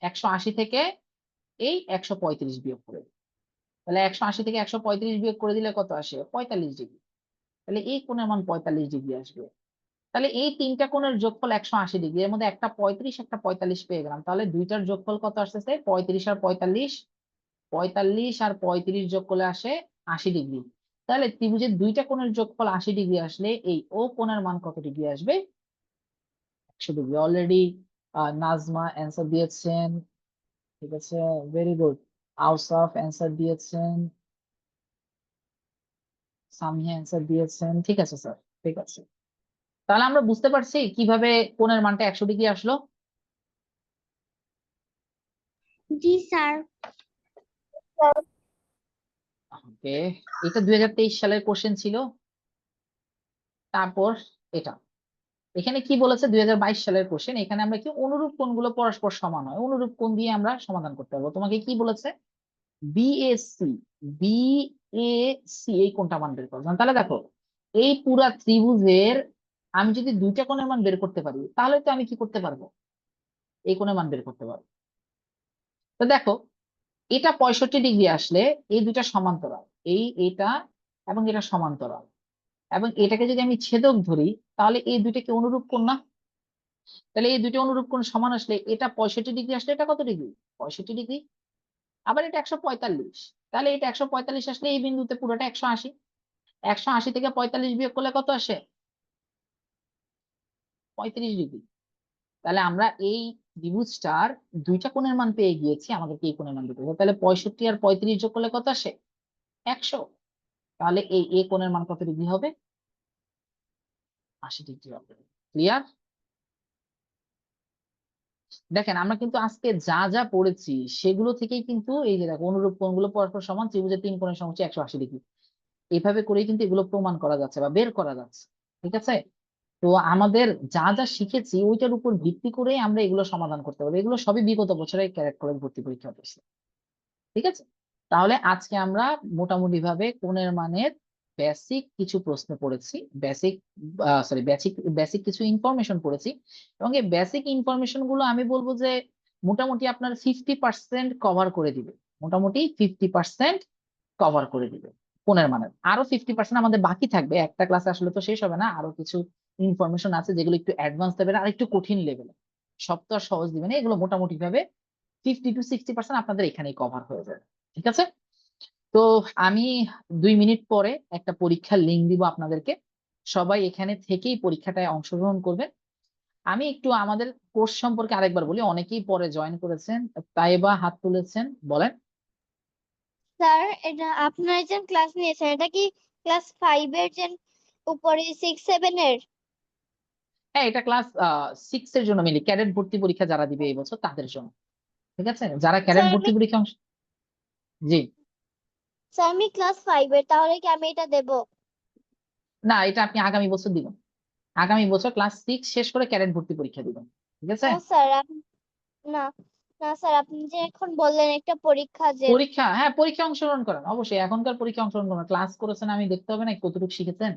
180 থেকে এই 135 বিয়োগ করে দিই। তাহলে 180 থেকে 135 বিয়োগ করে দিলে কত আসে, 45 ডিগ্রি। তাহলে এই কোণের মান 45 ডিগ্রি আসবে। তাহলে এই তিনটা কোণের যোগফল 180 ডিগ্রি, এর মধ্যে একটা 35 একটা 45 পেয়ে গেলাম, তাহলে দুইটার যোগফল কত আসতেছে, 35 আর 45, 45 আর 35 যোগ করলে আসে 80 ডিগ্রি। তাহলে ত্রিভুজের দুইটা কোণের যোগফল 80 ডিগ্রি আসলে এই ও কোণের মান কত ডিগ্রি আসবে, 100 ডিগ্রি। অলরেডি নাজমা অ্যান্সার দিয়েছেন, ঠিক আছে, ভেরি গুড। আউসাফ অ্যান্সার দিয়েছেন, সামিয়া অ্যান্সার দিয়েছেন, ঠিক আছে স্যার, ঠিক আছে। তাহলে আমরা বুঝতে পারছি কিভাবে কোণের মানটা 100 ডিগ্রি আসলো। জি স্যার। ওকে, এটা 2023 সালের কোশ্চেন ছিল। তারপর এটা, এখানে কি বলেছে, 2022 সালের কোশ্চেন, এখানে আমরা কি অনুরূপ কোণগুলো পরস্পর সমান হয়, অনুরূপ কোণ দিয়ে আমরা সমাধান করতে পারবো। তোমাকে কি বলেছে, বিএসি, বিএসি এই কোণটা মান বের করো। তাহলে দেখো, এই পুরা ত্রিভুজের আমি যদি দুইটা কোণের মান বের করতে পারি, তাহলে তো আমি কি করতে পারবো, এই কোণের মান বের করতে পারবো। তো দেখো, এটা 65 ডিগ্রি আসলে এই দুইটা সমান্তরাল, এটা এবং এটা সমান্তরাল, এবং এটাকে যদি আমি ছেদক ধরি, তাহলে এই দুইটা কি অনুরূপ কোণ না? তাহলে এই দুইটা অনুরূপ কোণ সমান আসলে এটা 65 ডিগ্রি আসলে এটা কত ডিগ্রি, 65 ডিগ্রি। আবার এটা 145, তাহলে এটা 145 আসলে এই বিন্দুতে পুরোটা 180, 180 থেকে 45 বিয়োগ করলে কত আসে, 35 ডিগ্রি। তাহলে আমরা এই ত্রিভুজটার দুইটা কোণের মান পেয়ে গিয়েছি, আমাদেরকে এই কোণের মান দিতে হবে। তাহলে 65 আর 35 যোগ করলে কত আসে, 100। তাহলে এই এ কোণের মান কত ডিগ্রি হবে, 80 ডিগ্রি হবে। ক্লিয়ার? দেখেন আমরা কিন্তু আজকে যা যা পড়েছি সেগুলো থেকেই কিন্তু এই যে দেখো, অনুরূপ কোণগুলো পরস্পর সমান, ত্রিভুজের তিন কোণের সমষ্টি 180 ডিগ্রি, এইভাবে করেই কিন্তু এগুলো প্রমাণ করা যাচ্ছে বা বের করা যাচ্ছে। ঠিক আছে, তো আমাদের যা যা শিখেছি ওইটার উপর ভিত্তি করেই আমরা এগুলো সমাধান করতে পারবো। এগুলো সবই বিগত বছরের ক্যারেক্ট কলেজ ভর্তি পরীক্ষা হয়েছে। ঠিক আছে, তাহলে আজকে আমরা মোটামুটি ভাবে কোণের মানের বেসিক কিছু প্রশ্ন পড়েছি, বেসিক বেসিক বেসিক কিছু ইনফরমেশন পড়েছি, এবং এই বেসিক ইনফরমেশন গুলো আমি বলবো যে মোটামুটি আপনার 50% কভার করে দিবে, মোটামুটি 50% কভার করে দিবে কোণের মানের। আরো 50% আমাদের বাকি থাকবে, একটা ক্লাসে আসলে তো শেষ হবে না, আরো কিছু ইনফরমেশন আছে যেগুলো একটু অ্যাডভান্স লেভেল আর একটু কঠিন লেভেলে, সব তো আর সহজ দিবে না, এগুলো মোটামুটি ভাবে 50 to 60% আপনাদের এখানেই কভার হয়ে যাবে। ঠিক আছে, তো আমি 2 মিনিট পরে একটা পরীক্ষার লিঙ্ক দিব আপনাদেরকে, সবাই এখানে থেকেই পরীক্ষাটায় অংশগ্রহণ করবেন। আমি একটু আমাদের কোর্স সম্পর্কে আরেকবার বলি, অনেকেই পরে জয়েন করেছেন, তাইবা হাত তুলেছেন, বলেন। স্যার এটা আপনার যে ক্লাস নিয়েছেন এটা কি ক্লাস 5 এর যে উপরে 6 7 এর? হ্যাঁ, এটা ক্লাস 6 এর জন্য মিলি, ক্যাডেট ভর্তি পরীক্ষা যারা দিবে এই বছর তাদের জন্য। ঠিক আছে, যারা ক্যাডেট স্যার ভর্তি পরীক্ষা জি, আমি ক্লাস 5 এর, তাহলে কি আমি এটা দেব? না এটা আপনি আগামী বছর দিবেন, আগামী বছর ক্লাস 6 শেষ করে ক্যাডেট ভর্তি পরীক্ষা দিবেন। ঠিক আছে, ও স্যার না না স্যার, আপনি যে এখন বললেন একটা পরীক্ষা যে পরীক্ষা, হ্যাঁ পরীক্ষা অংশগ্রহণ করেন অবশ্যই, এখনকার পরীক্ষা অংশগ্রহণ করেন, ক্লাস করেছেন আমি দেখতে হবে না কতটুকু শিখেছেন।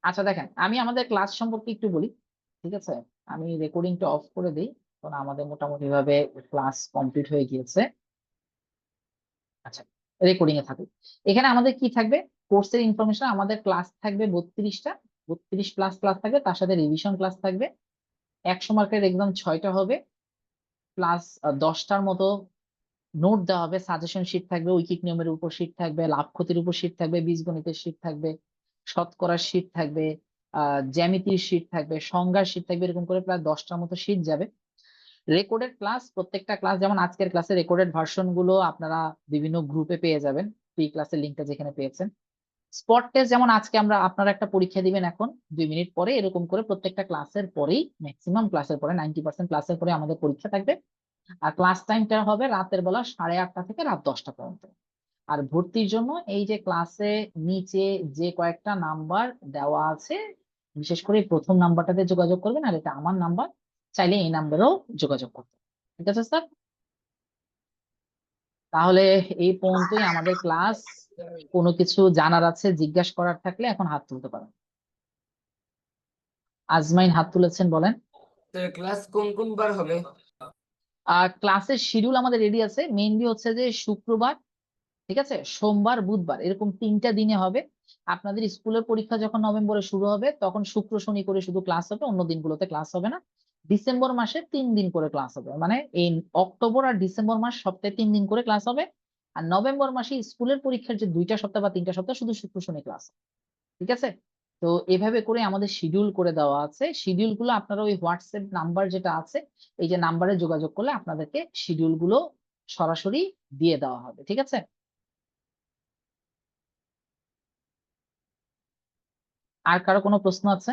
আচ্ছা দেখেন, আমি আমাদের ক্লাস সম্পর্কে একটু বলি। ঠিক আছে, আমি রেকর্ডিংটা অফ করে দিই, কারণ আমাদের মোটামুটি ভাবে ক্লাস কমপ্লিট হয়ে গিয়েছে। আচ্ছা, রেকর্ডিং এ থাকুক। এখানে আমাদের কি থাকবে, কোর্সের ইনফরমেশন, আমাদের ক্লাস থাকবে 32টা, 32 প্লাস ক্লাস থাকবে, তার সাথে রিভিশন ক্লাস থাকবে। 100 মার্কের এক্সাম 6টা হবে, প্লাস 10টার মতো নোট দেওয়া হবে, সাজেশন শিট থাকবে, ঐকিক নিয়মের উপর শিট থাকবে, লাভ ক্ষতির উপর শিট থাকবে, বীজগণিতের শিট থাকবে, শতকরার শিট থাকবে, জ্যামিতির শিট থাকবে, সংজ্ঞার শিট থাকবে, এরকম করে প্রায় 10টার মতো শিট যাবে। রেকর্ডেড ক্লাস, প্রত্যেকটা ক্লাস যেমন আজকের ক্লাসে রেকর্ডেড ভার্সন গুলো আপনারা বিভিন্ন গ্রুপে পেয়ে যাবেন, ফ্রি ক্লাসের লিঙ্কটা যেখানে পেয়েছেন। স্পট টেস্ট যেমন আজকে আপনারা একটা পরীক্ষা দিবেন এখন 2 মিনিট পরে, এরকম করে প্রত্যেকটা ক্লাসের পরেই, ম্যাক্সিমাম ক্লাসের পরে 90% ক্লাসের পরে আমাদের পরীক্ষা থাকবে। আর ক্লাস টাইমটা হবে রাতের বেলা 8:30 থেকে রাত 10টা পর্যন্ত। আর ভর্তির জন্য এই যে ক্লাসে নিচে যে কয়েকটা নাম্বার দেওয়া আছে, বিশেষ করে এই প্রথম নাম্বারটাতে যোগাযোগ করবেন, আর এটা আমার নাম্বার, চাইলে এই নাম্বারেও যোগাযোগ করতে, ঠিক আছে স্যার? তাহলে এই পর্যন্তই আমাদের ক্লাস। কোনো কিছু জানার আছে, জিজ্ঞাসা করার থাকলে এখন হাত তুলতে পারেন। আজমাইন হাত তুলেছেন, বলেন। ক্লাস কোন কোন বার হবে? ক্লাসের শিডিউল আমাদের রেডি আছে, মেইনলি হচ্ছে যে শুক্রবার, ঠিক আছে, সোমবার, বুধবার, এরকম 3টা দিনে হবে। আপনাদের স্কুলের পরীক্ষা যখন নভেম্বরে শুরু হবে তখন শুক্র শনি করে শুধু ক্লাস হবে, অন্য দিনগুলোতে ক্লাস হবে না। ডিসেম্বর মাসে 3 দিন করে ক্লাস হবে, মানে এই অক্টোবর আর ডিসেম্বর মাস সপ্তাহে 3 দিন করে ক্লাস হবে। আর নভেম্বর মাসে স্কুলের পরীক্ষার যে 2টা সপ্তাহ বা 3টা সপ্তাহ শুধু শুক্র শনি ক্লাস, ঠিক আছে? তো এভাবে করে আমাদের শিডিউল করে দেওয়া আছে। শিডিউল গুলো আপনারা ওই হোয়াটসঅ্যাপ নাম্বার যেটা আছে, এই যে নাম্বারে যোগাযোগ করলে আপনাদেরকে শিডিউল গুলো সরাসরি দিয়ে দেওয়া হবে, ঠিক আছে? আর কারো কোনো প্রশ্ন আছে?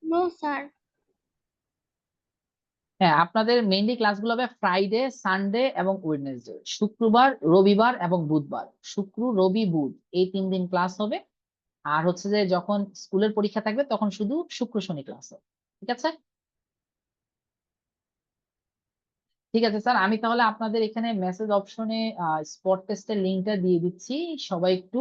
No sir. হ্যাঁ, আপনাদের মেইনলি ক্লাসগুলো হবে ফ্রাইডে, সানডে এবং ওয়েডনেসডে, শুক্রবার, রবিবার এবং বুধবার। শুক্র, রবি, বুধ, এই 3 দিন ক্লাস হবে। আর হচ্ছে যে যখন স্কুলের পরীক্ষা থাকবে তখন শুধু শুক্র শনি ক্লাস হবে, ঠিক আছে? ঠিক আছে স্যার, আমি তাহলে আপনাদের এখানে মেসেজ অপশনে স্পট টেস্টের লিঙ্কটা দিয়ে দিচ্ছি, সবাই একটু